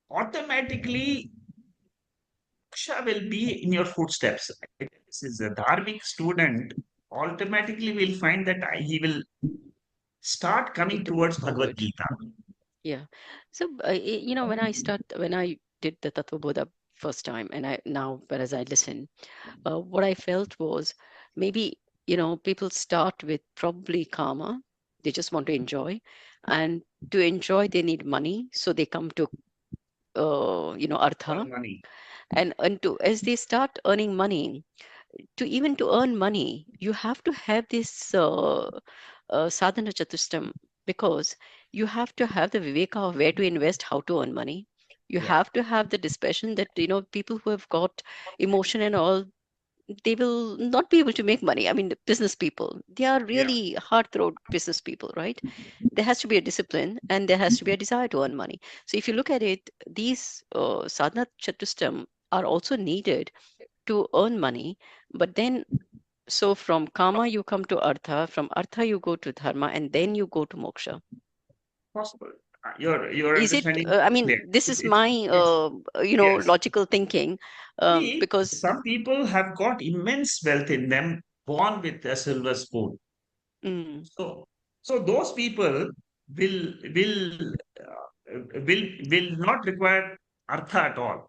[SPEAKER 1] automatically moksha will be in your footsteps. This is a dharmic student, automatically will find that he will start coming
[SPEAKER 4] moving
[SPEAKER 1] towards Bhagavad
[SPEAKER 4] forward.
[SPEAKER 1] Gita.
[SPEAKER 4] Yeah. So, when I did the Tatva Bodha first time, and whereas I listen, what I felt was maybe, people start with probably karma. They just want to enjoy. And to enjoy, they need money. So they come to, artha.
[SPEAKER 1] Earn money.
[SPEAKER 4] And as they start earning money, to earn money, you have to have this sadhana chatustam, because you have to have the viveka of where to invest, how to earn money. You
[SPEAKER 1] Yeah,
[SPEAKER 4] have to have the dispassion that, people who have got emotion and all, they will not be able to make money. I mean, the business people, they are
[SPEAKER 1] yeah.
[SPEAKER 4] really hard-throat business people, right? There has to be a discipline and there has to be a desire to earn money. So if you look at it, these sadhana chatustam are also needed to earn money. But then, so from kama you come to artha, from artha you go to dharma, and then you go to moksha.
[SPEAKER 1] Possible. Your
[SPEAKER 4] Is it?
[SPEAKER 1] understanding
[SPEAKER 4] I
[SPEAKER 1] is
[SPEAKER 4] mean,
[SPEAKER 1] clear.
[SPEAKER 4] this is my
[SPEAKER 1] It's yes.
[SPEAKER 4] logical thinking,
[SPEAKER 1] See,
[SPEAKER 4] because
[SPEAKER 1] some people have got immense wealth in them born with a silver spoon.
[SPEAKER 4] Mm.
[SPEAKER 1] So those people will will will not require artha at all.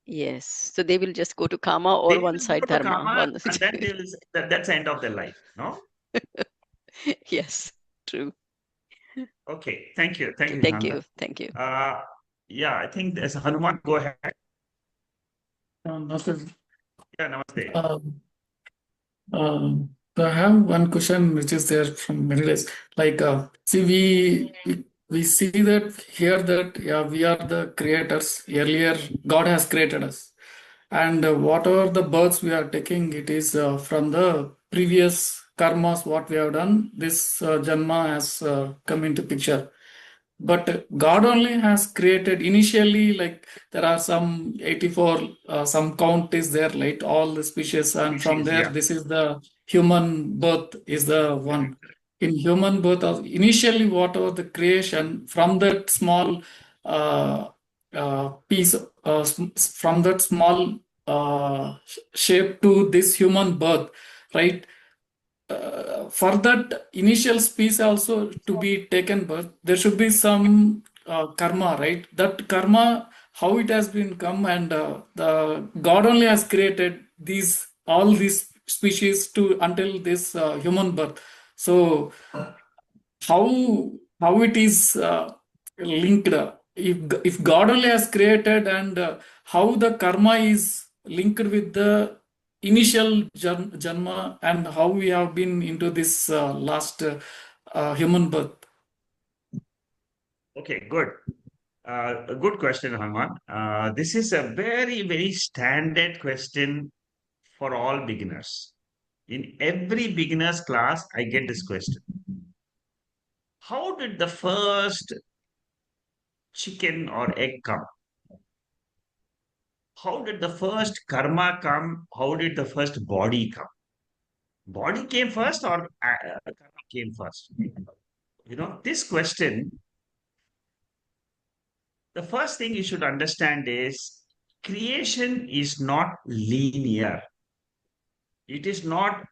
[SPEAKER 4] Yes. So they will just go to karma
[SPEAKER 1] They
[SPEAKER 4] or one
[SPEAKER 1] will go
[SPEAKER 4] side
[SPEAKER 1] to
[SPEAKER 4] dharma.
[SPEAKER 1] karma,
[SPEAKER 4] One
[SPEAKER 1] and then they will say that that's the end of their life. No?
[SPEAKER 4] Yes, true.
[SPEAKER 1] Okay. Thank you. Thank
[SPEAKER 4] Okay,
[SPEAKER 1] you,
[SPEAKER 4] thank
[SPEAKER 1] Shanta.
[SPEAKER 4] you. Thank you.
[SPEAKER 1] Yeah, I think there's Hanuman. Go ahead.
[SPEAKER 5] Namaste.
[SPEAKER 1] Yeah, namaste.
[SPEAKER 5] Um, so I have one question which is there from many days. Like, see, we see that here that yeah, we are the creators. Earlier, God has created us, and whatever the births we are taking, it is from the previous karmas what we have done. This janma has come into picture. But God only has created initially, like there are some 84, some count is there, like all the species, and from
[SPEAKER 1] Species,
[SPEAKER 5] there,
[SPEAKER 1] yeah.
[SPEAKER 5] this is the human birth is the one.
[SPEAKER 1] Correct.
[SPEAKER 5] In human birth, initially, whatever the creation from that small piece, from that small shape to this human birth, right? For that initial species also to be taken birth, there should be some karma, right? That karma, how it has been come, and the God only has created these all these species to until this human birth. So how it is linked? If God only has created, and how the karma is linked with the initial janma, and how we have been into this last human birth.
[SPEAKER 1] Okay, good. A good question, Hanuman. This is a very, very standard question for all beginners. In every beginner's class, I get this question. How did the first chicken or egg come? How did the first karma come? How did the first body come? Body came first or karma came first? This question, the first thing you should understand is creation is not linear. It is not,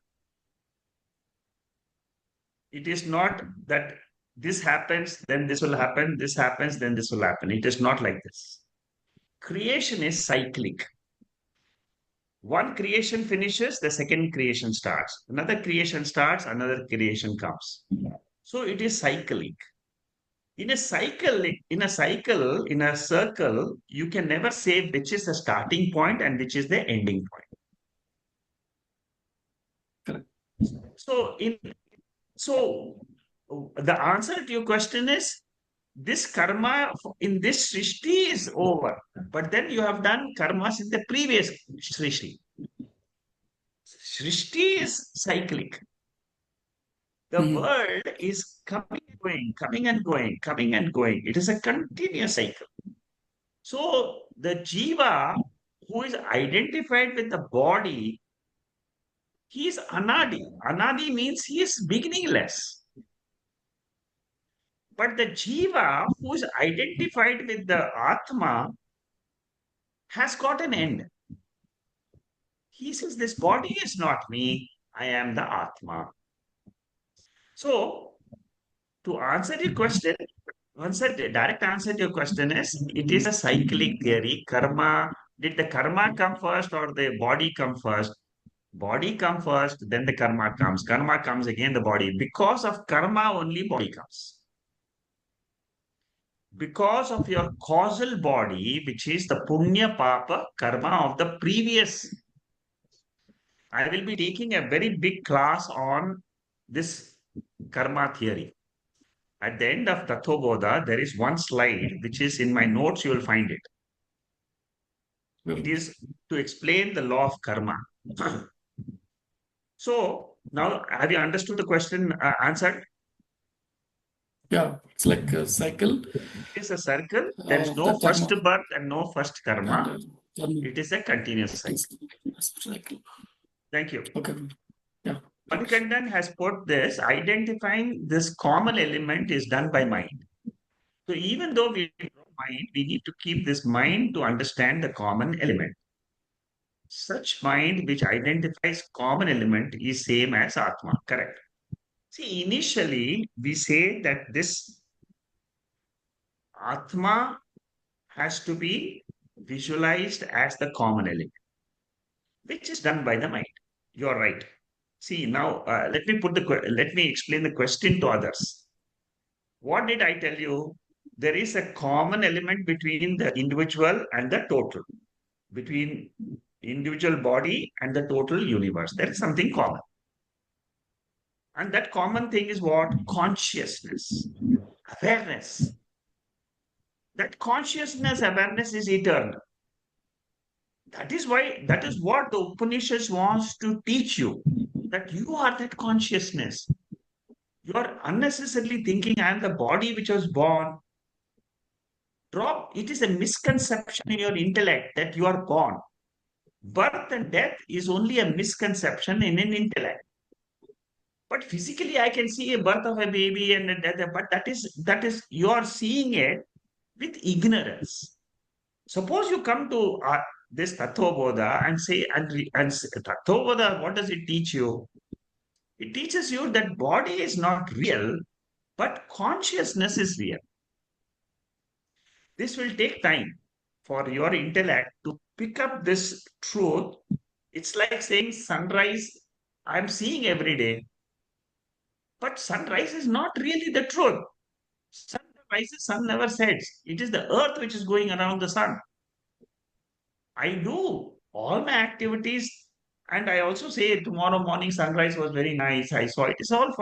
[SPEAKER 1] it is not that this happens, then this will happen, this happens, then this will happen. It is not like this. Creation is cyclic. One creation finishes, the second creation starts. Another creation starts, another creation comes. So it is cyclic. In a circle, you can never say which is the starting point and which is the ending point.
[SPEAKER 5] Correct.
[SPEAKER 1] So the answer to your question is this karma in this Srishti is over. But then you have done karmas in the previous Srishti. Srishti is cyclic. The world is coming and going, coming and going, coming and going. It is a continuous cycle. So the jiva who is identified with the body, he is anadi. Anadi means he is beginningless. But the jiva who is identified with the atma has got an end. He says, this body is not me, I am the atma. So to answer your question, the direct answer to your question is it is a cyclic theory. Karma, did the karma come first or the body come first? Body come first, then the karma comes. Karma comes again, the body. Because of karma, only body comes. Because of your causal body, which is the punya papa karma of the previous. I will be taking a very big class on this karma theory. At the end of Tattvabodha, there is one slide which is in my notes, you will find it. It is to explain the law of karma. So now, have you understood the question answered?
[SPEAKER 5] Yeah, it's like a cycle.
[SPEAKER 1] It is a circle. There is
[SPEAKER 5] Of
[SPEAKER 1] no
[SPEAKER 5] the
[SPEAKER 1] first
[SPEAKER 5] karma.
[SPEAKER 1] birth and no first karma.
[SPEAKER 5] And
[SPEAKER 1] It is a continuous cycle.
[SPEAKER 5] cycle.
[SPEAKER 1] Thank you.
[SPEAKER 5] Okay. Yeah.
[SPEAKER 1] Manikandan has put this, identifying this common element is done by mind. So even though we know mind, we need to keep this mind to understand the common element. Such mind which identifies common element is same as atma. Correct. See, initially we say that this atma has to be visualized as the common element, which is done by the mind. You're right. See, now let me explain the question to others. What did I tell you? There is a common element between the individual and the total, between individual body and the total universe. There is something common. And that common thing is what? Consciousness, awareness. That consciousness, awareness is eternal. That is what the Upanishads wants to teach you, that you are that consciousness. You are unnecessarily thinking, I am the body which was born. Drop. It is a misconception in your intellect that you are born. Birth and death is only a misconception in an intellect. But physically, I can see a birth of a baby and a death, but that is you are seeing it with ignorance. Suppose you come to this Tattvabodha and say, Tattvabodha, what does it teach you? It teaches you that body is not real, but consciousness is real. This will take time for your intellect to pick up this truth. It's like saying sunrise, I'm seeing every day, but sunrise is not really the truth. Sun rises, sun never sets. It is the earth which is going around the sun. I do all my activities, and I also say tomorrow morning sunrise was very nice. I saw it. It's all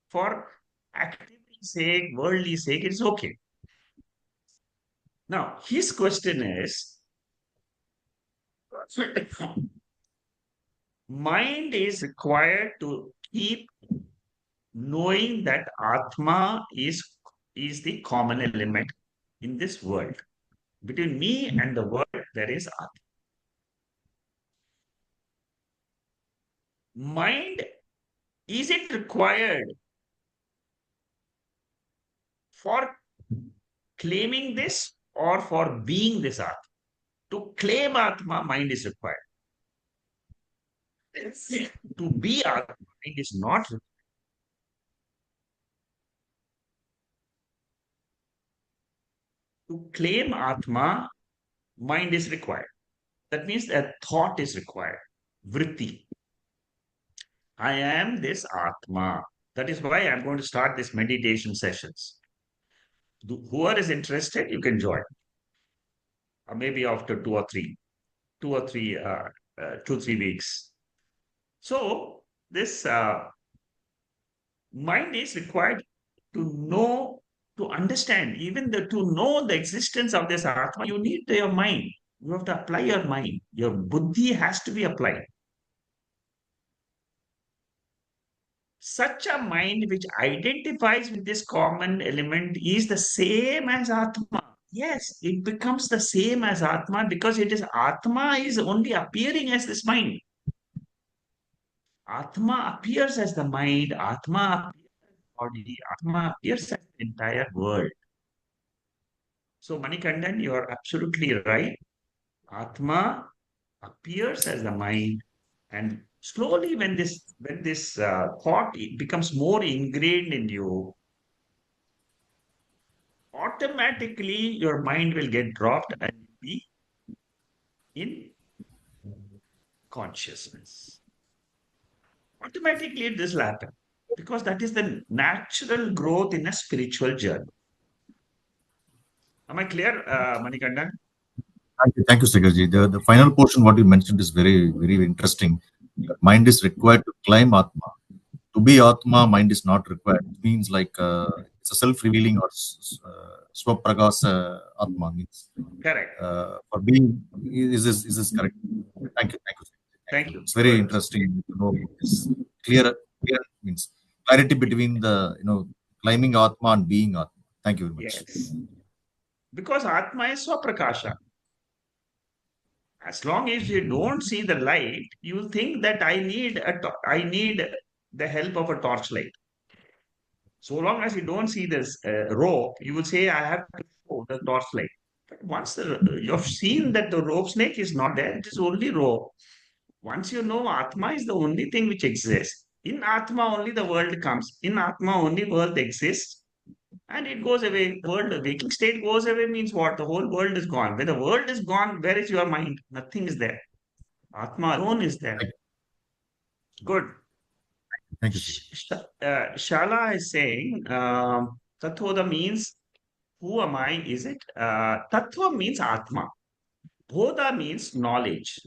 [SPEAKER 1] for activity sake, worldly sake. It's okay. Now his question is, mind is required to keep knowing that atma is the common element in this world. Between me and the world, there is atma. Mind, is it required for claiming this or for being this atma? To claim atma, mind is required. To be atma, mind is not required. To claim atma, mind is required. That means that thought is required. Vritti. I am this atma. That is why I'm going to start this meditation sessions. Whoever is interested, you can join. Or maybe after 2 or 3 weeks. So this mind is required to know, to understand, to know the existence of this atma. You need your mind. You have to apply your mind. Your buddhi has to be applied. Such a mind which identifies with this common element is the same as atma. Yes, it becomes the same as atma because it is atma is only appearing as this mind. Atma appears as the mind, atma appears as the body, atma appears as the entire world. So Manikandan, you are absolutely right. Atma appears as the mind, and slowly when this thought becomes more ingrained in you, automatically your mind will get dropped and be in consciousness. Automatically this will happen because that is the natural growth in a spiritual journey. Am I clear, Manikandan?
[SPEAKER 6] Thank you, Segarji. The final portion, what you mentioned, is very, very interesting. Mind is required to climb Atma. To be Atma, mind is not required. It means like it's a self-revealing or Swapragasa Atma. Means
[SPEAKER 1] Correct.
[SPEAKER 6] for being, is this correct? Thank you.
[SPEAKER 1] Thank you.
[SPEAKER 6] It's very interesting to know this clear means clarity between the climbing Atma and being Atma. Thank you very much.
[SPEAKER 1] Yes. Because Atma is Swaprakasha. As long as you don't see the light, you think that I need the help of a torchlight. So long as you don't see this rope, you will say, I have to show the torchlight. But once you've seen that the rope snake is not there, it is only rope. Once you know Atma is the only thing which exists, in Atma only the world comes. In Atma only world exists and it goes away. World, waking state goes away means what? The whole world is gone. When the world is gone, where is your mind? Nothing is there. Atma alone is there. Good.
[SPEAKER 6] Thank you, sir.
[SPEAKER 1] Shala is saying, Tattvabodha means who am I? Is it? Tattva means Atma. Bodha means knowledge.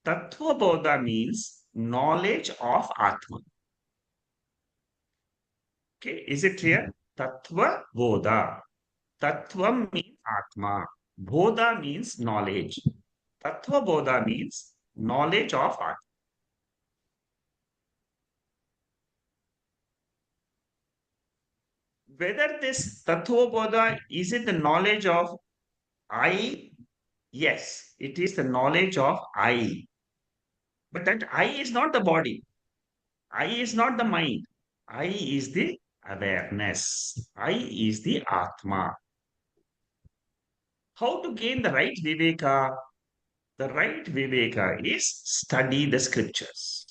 [SPEAKER 1] Tatwa Bodha means knowledge of Atma. Okay, is it clear? Tatva Bodha. Tattva means Atma. Bodha means knowledge. Tatva Bodha means knowledge of Atma. Whether this Tattva Bodha is it the knowledge of I? Yes, it is the knowledge of I. But that I is not the body. I is not the mind. I is the awareness. I is the Atma. How to gain the right Viveka? The right Viveka is study the scriptures.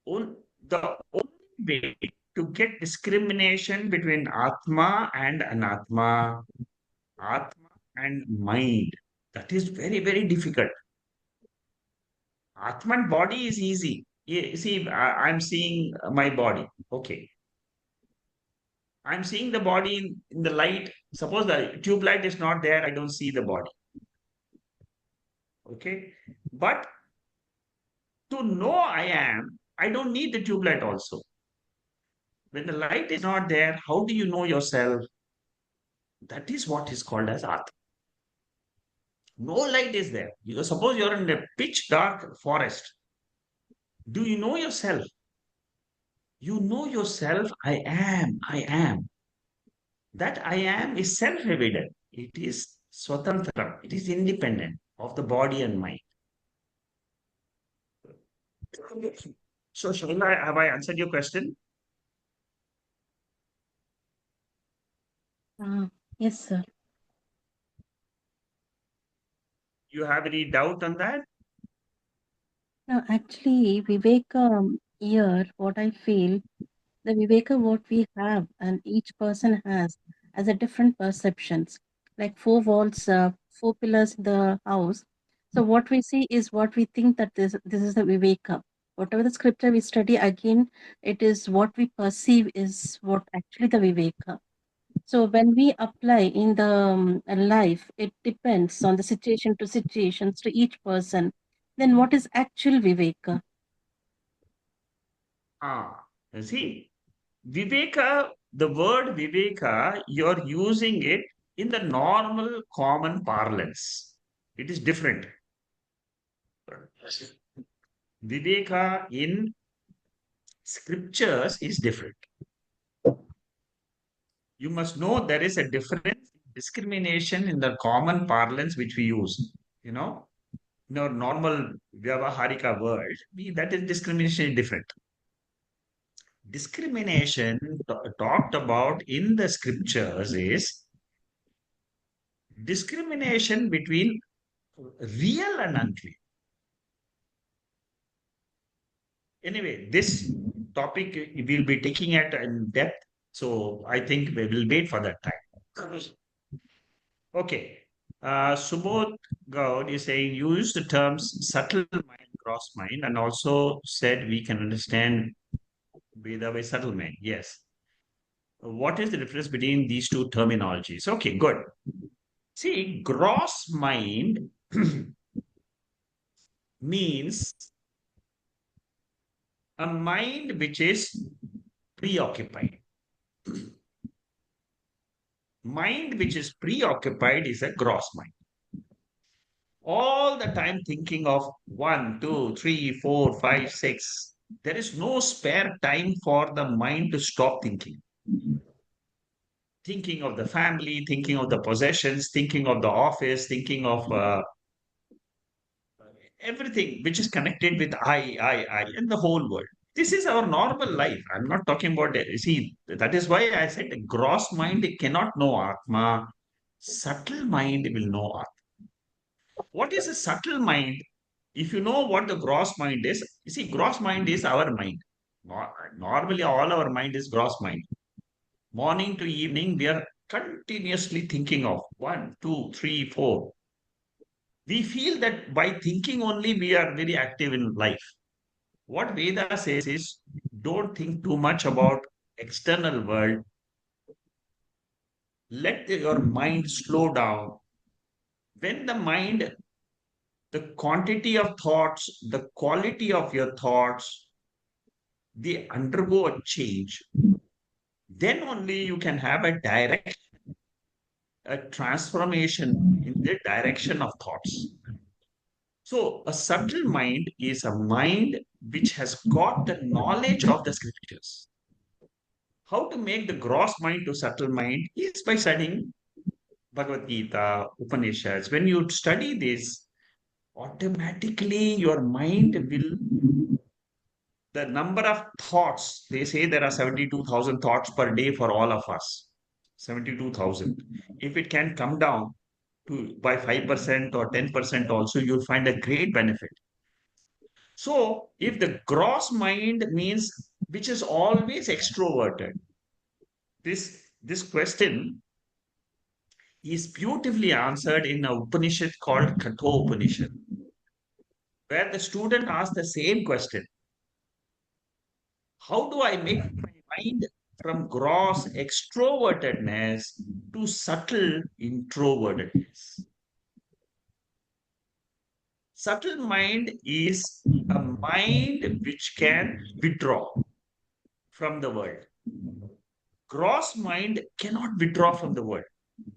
[SPEAKER 1] The only way to get discrimination between Atma and Anatma, Atma and mind, that is very, very difficult. Atma and body is easy. See, I'm seeing my body. Okay. I'm seeing the body in the light. Suppose the tube light is not there, I don't see the body. Okay. But to know I am, I don't need the tube light also. When the light is not there, how do you know yourself? That is what is called as artha. No light is there. Suppose you're in a pitch dark forest. Do you know yourself? You know yourself, I am, I am. That I am is self-evident. It is swatantra. It is independent of the body and mind. So, Shaila, have I answered your question?
[SPEAKER 7] Yes, sir.
[SPEAKER 1] You have any doubt on that?
[SPEAKER 7] No, actually, Viveka here, what I feel, the Viveka what we have and each person has a different perceptions. Like four walls, four pillars in the house. So what we see is what we think that this is the Viveka. Whatever the scripture we study, again, it is what we perceive is what actually the Viveka. So when we apply in the life, it depends on the situation to situations to each person. Then what is actual Viveka?
[SPEAKER 1] See, Viveka, the word Viveka, you're using it in the normal common parlance. It is different. Viveka in scriptures is different. You must know there is a difference, discrimination in the common parlance which we use. In our normal Vyavaharika world, that is discrimination is different. Discrimination talked about in the scriptures is discrimination between real and unreal. Anyway, this topic we'll be taking it in depth, so I think we will wait for that time. Okay. Subodh Gaud is saying use the terms subtle mind, gross mind, and also said we can understand Veda by subtle mind. Yes. What is the difference between these two terminologies? Okay, good. See, gross mind means a mind which is preoccupied. Mind which is preoccupied is a gross mind. All the time thinking of 1, 2, 3, 4, 5, 6. There is no spare time for the mind to stop thinking. Thinking of the family, thinking of the possessions, thinking of the office, thinking of everything which is connected with I, and the whole world. This is our normal life. I'm not talking about it. See, that is why I said gross mind cannot know atma. Subtle mind will know atma. What is a subtle mind? If you know what the gross mind is, you see, gross mind is our mind. Normally, all our mind is gross mind. Morning to evening, we are continuously thinking of one, two, three, four. We feel that by thinking only we are very active in life. What Veda says is don't think too much about external world. Let your mind slow down. When the mind, the quantity of thoughts, the quality of your thoughts, they undergo a change, then only you can have a transformation in the direction of thoughts. So a subtle mind is a mind which has got the knowledge of the scriptures. How to make the gross mind to subtle mind is by studying Bhagavad Gita, Upanishads. When you study this, automatically your mind will, the number of thoughts, they say there are 72,000 thoughts per day for all of us. 72,000. If it can come down to by 5% or 10% also, you'll find a great benefit. So if the gross mind means which is always extroverted, this question is beautifully answered in a Upanishad called Tatva Upanishad, where the student asks the same question. How do I make my mind from gross extrovertedness to subtle introvertedness? Subtle mind is a mind which can withdraw from the world. Gross mind cannot withdraw from the world.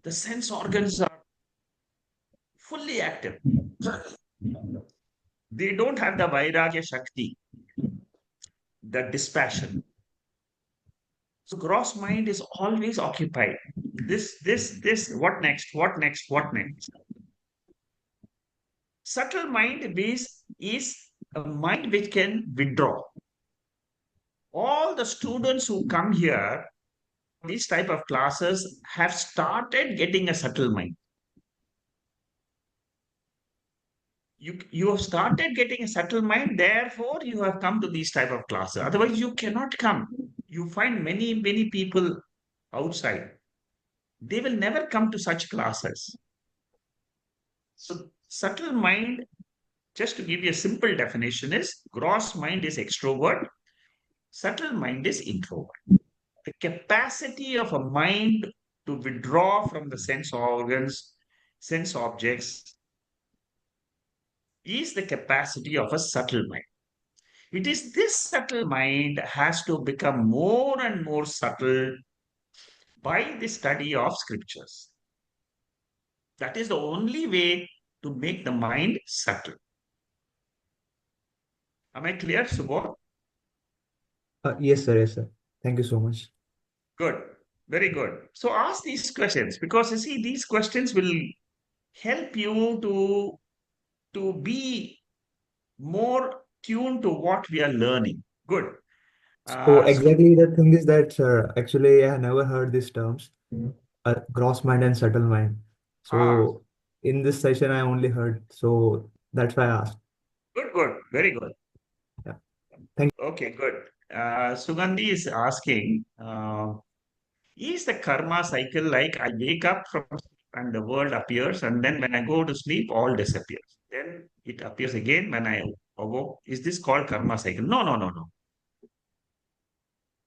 [SPEAKER 1] The sense organs are fully active. They don't have the vairagya shakti, the dispassion. So gross mind is always occupied. This, what next? What next? What next? Subtle mind is a mind which can withdraw. All the students who come here, these type of classes, have started getting a subtle mind. You have started getting a subtle mind, therefore you have come to these type of classes. Otherwise, you cannot come. You find many people outside. They will never come to such classes. So subtle mind, just to give you a simple definition, is gross mind is extrovert, subtle mind is introvert. The capacity of a mind to withdraw from the sense organs, sense objects, is the capacity of a subtle mind. It is this subtle mind has to become more and more subtle by the study of scriptures. That is the only way to make the mind subtle. Am I clear, Subodh?
[SPEAKER 8] Yes, sir. Yes, sir. Thank you so much.
[SPEAKER 1] Good. Very good. So ask these questions because you see, these questions will help you to be more tuned to what we are learning. Good.
[SPEAKER 8] So
[SPEAKER 1] So
[SPEAKER 8] exactly the thing is that, sir, actually I have never heard these terms, gross mind and subtle mind.
[SPEAKER 1] ah,
[SPEAKER 8] So in this session I only heard, so that's why I asked.
[SPEAKER 1] good. Very good.
[SPEAKER 8] Yeah. Thank
[SPEAKER 1] Okay, good. Sugandhi is asking, is the karma cycle like I wake up from and the world appears, and then when I go to sleep, all disappears. Then it appears again when I awoke. Is this called karma cycle? No.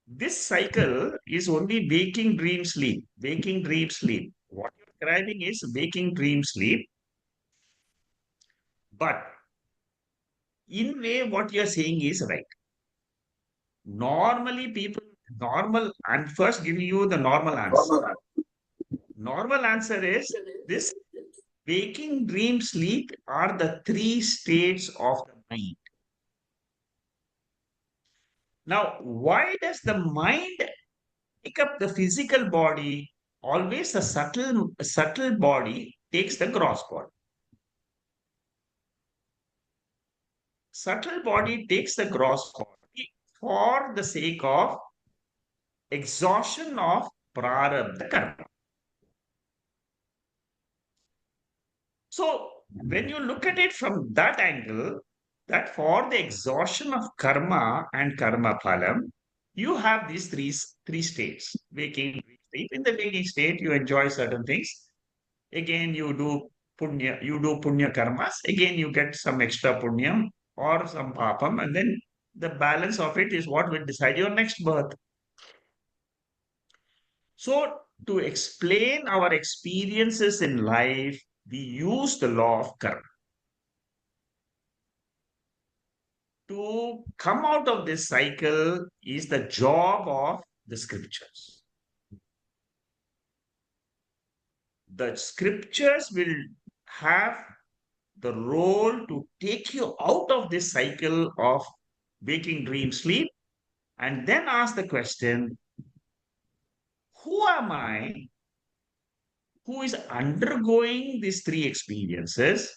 [SPEAKER 1] This cycle is only waking dream sleep. Waking dream sleep. What you're describing is waking dream sleep. But in way, what you're saying is right. Normally, I'm first giving you the normal answer. Normal answer is this waking, dream, sleep are the three states of the mind. Now, why does the mind pick up the physical body? Always the subtle body takes the gross body. Subtle body takes the gross body for the sake of exhaustion of prarabdha karma. So when you look at it from that angle, that for the exhaustion of karma and karma phalam, you have these three states. Waking, sleep. In the waking state, you enjoy certain things. Again, you do punya karmas. Again, you get some extra punyam or some papam, and then the balance of it is what will decide your next birth. So, to explain our experiences in life, we use the law of karma. To come out of this cycle is the job of the scriptures. The scriptures will have the role to take you out of this cycle of waking, dream, sleep, and then ask the question, who am I who is undergoing these three experiences?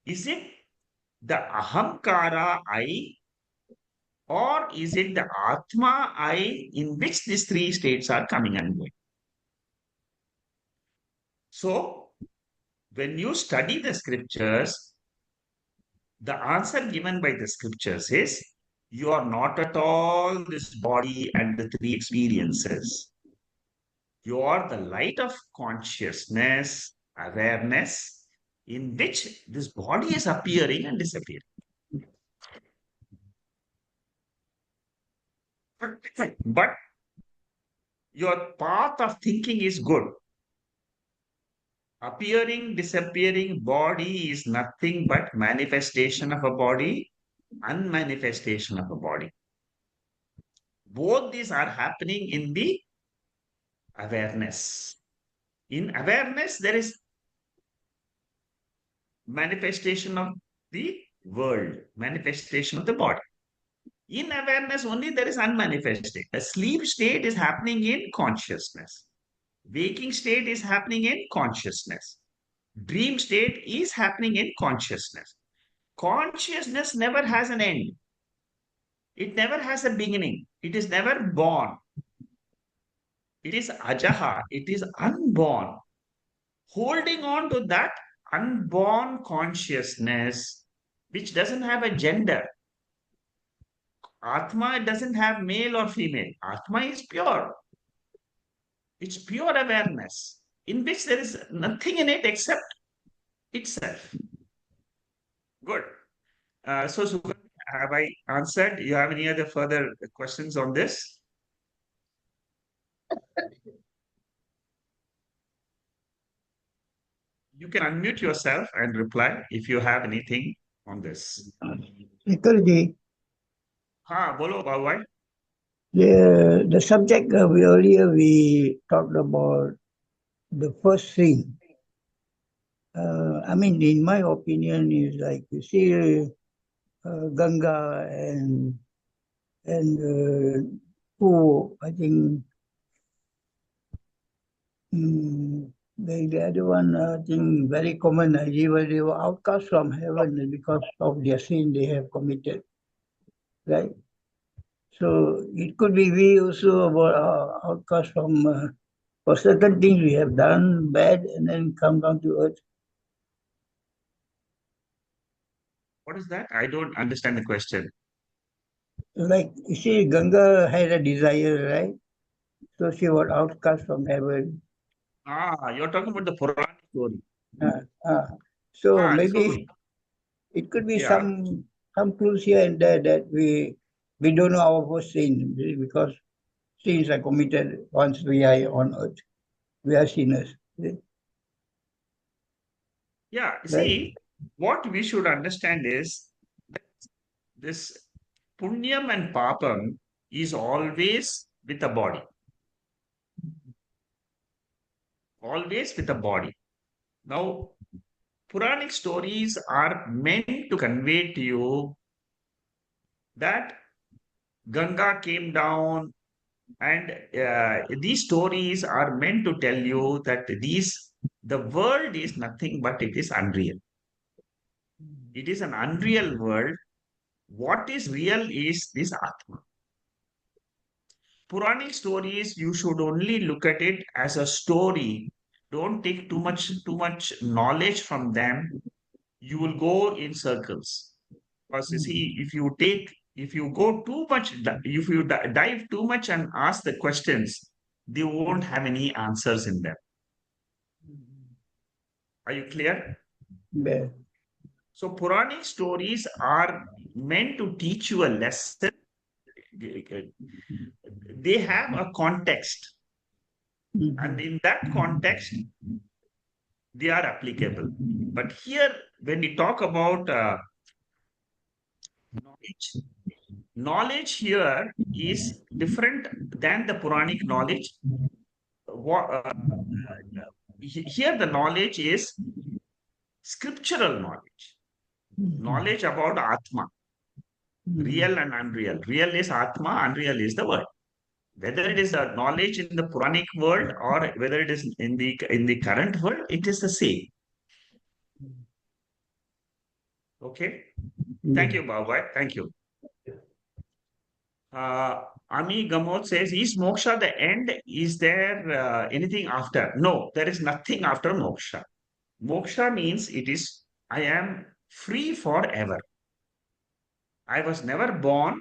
[SPEAKER 1] Is it the ahamkara I, or is it the atma I in which these three states are coming and going? So, when you study the scriptures, the answer given by the scriptures is you are not at all this body and the three experiences. You are the light of consciousness, awareness, in which this body is appearing and disappearing. But your path of thinking is good. Appearing, disappearing body is nothing but manifestation of a body, unmanifestation of a body. Both these are happening in the awareness. In awareness, there is manifestation of the world, manifestation of the body. In awareness only, there is unmanifested. A sleep state is happening in consciousness. Waking state is happening in consciousness. Dream state is happening in consciousness. Consciousness never has an end. It never has a beginning. It is never born. It is ajaha. It is unborn. Holding on to that unborn consciousness, which doesn't have a gender. Atma doesn't have male or female. Atma is pure. It's pure awareness in which there is nothing in it except itself. Good. So, have I answered? You have any other further questions on this? You can unmute yourself and reply if you have anything on this.
[SPEAKER 9] Nikhilji,
[SPEAKER 1] Bolo, Bhawai.
[SPEAKER 9] the subject we talked about the first thing. I mean, in my opinion, is like you see Ganga and who I think the other one I think very common. They were outcast from heaven because of their sin they have committed, right? So it could be we also were outcast from for certain things we have done bad and then come down to earth.
[SPEAKER 1] What is that? I don't understand the question.
[SPEAKER 9] Like you see, Ganga had a desire, right? So she was outcast from heaven.
[SPEAKER 1] You're talking about the Puranic story.
[SPEAKER 9] So maybe it could be some clues here and there that we don't know our first sin because sins are committed once we are on earth. We are sinners.
[SPEAKER 1] Yeah, see, what we should understand is this punyam and papam is always with the body. Always with the body. Now, Puranic stories are meant to convey to you that Ganga came down, and these stories are meant to tell you that the world is nothing but it is unreal. It is an unreal world What is real is this Atma. Puranic stories, you should only look at it as a story. Don't take too much knowledge from them. You will go in circles. Because you see, if you go too much, if you dive too much and ask the questions, they won't have any answers in them. Are you clear?
[SPEAKER 9] Yeah.
[SPEAKER 1] So Puranic stories are meant to teach you a lesson. They have a context, and in that context, they are applicable. But here, when we talk about knowledge here is different than the Puranic knowledge. Here, the knowledge is scriptural knowledge, knowledge about Atma, real and unreal. Real is Atma, unreal is the world. Whether it is a knowledge in the Puranic world or whether it is in the current world, it is the same. Okay. Thank you, Baba. Thank you. Ami Gamot says, is moksha the end? Is there anything after? No, there is nothing after moksha. Moksha means I am free forever. I was never born.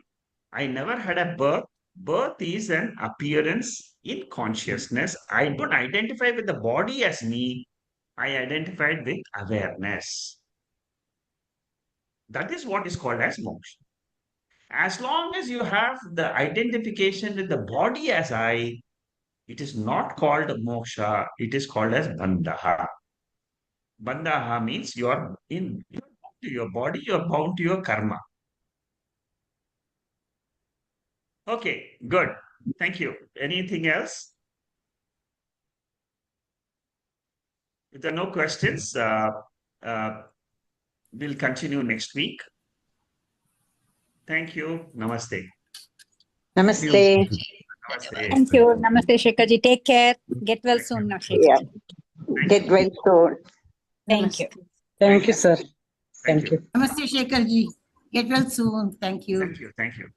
[SPEAKER 1] I never had a birth. Birth is an appearance in consciousness. I don't identify with the body as me. I identified with awareness. That is what is called as moksha. As long as you have the identification with the body as I, it is not called moksha, it is called as bandha. Bandha means you are bound to your body, you are bound to your karma. Okay, good. Thank you. Anything else? If there are no questions, we'll continue next week. Thank you. Namaste.
[SPEAKER 10] Namaste.
[SPEAKER 1] Namaste.
[SPEAKER 11] Thank you. Namaste, Shekharji. Take care. Get well soon now,
[SPEAKER 10] Yeah.
[SPEAKER 11] Shekharji.
[SPEAKER 10] Get well soon.
[SPEAKER 11] Thank you.
[SPEAKER 12] Thank you, sir.
[SPEAKER 1] Thank you.
[SPEAKER 12] Namaste, Shekharji. Get well soon. Thank you.
[SPEAKER 1] Thank you. Thank you.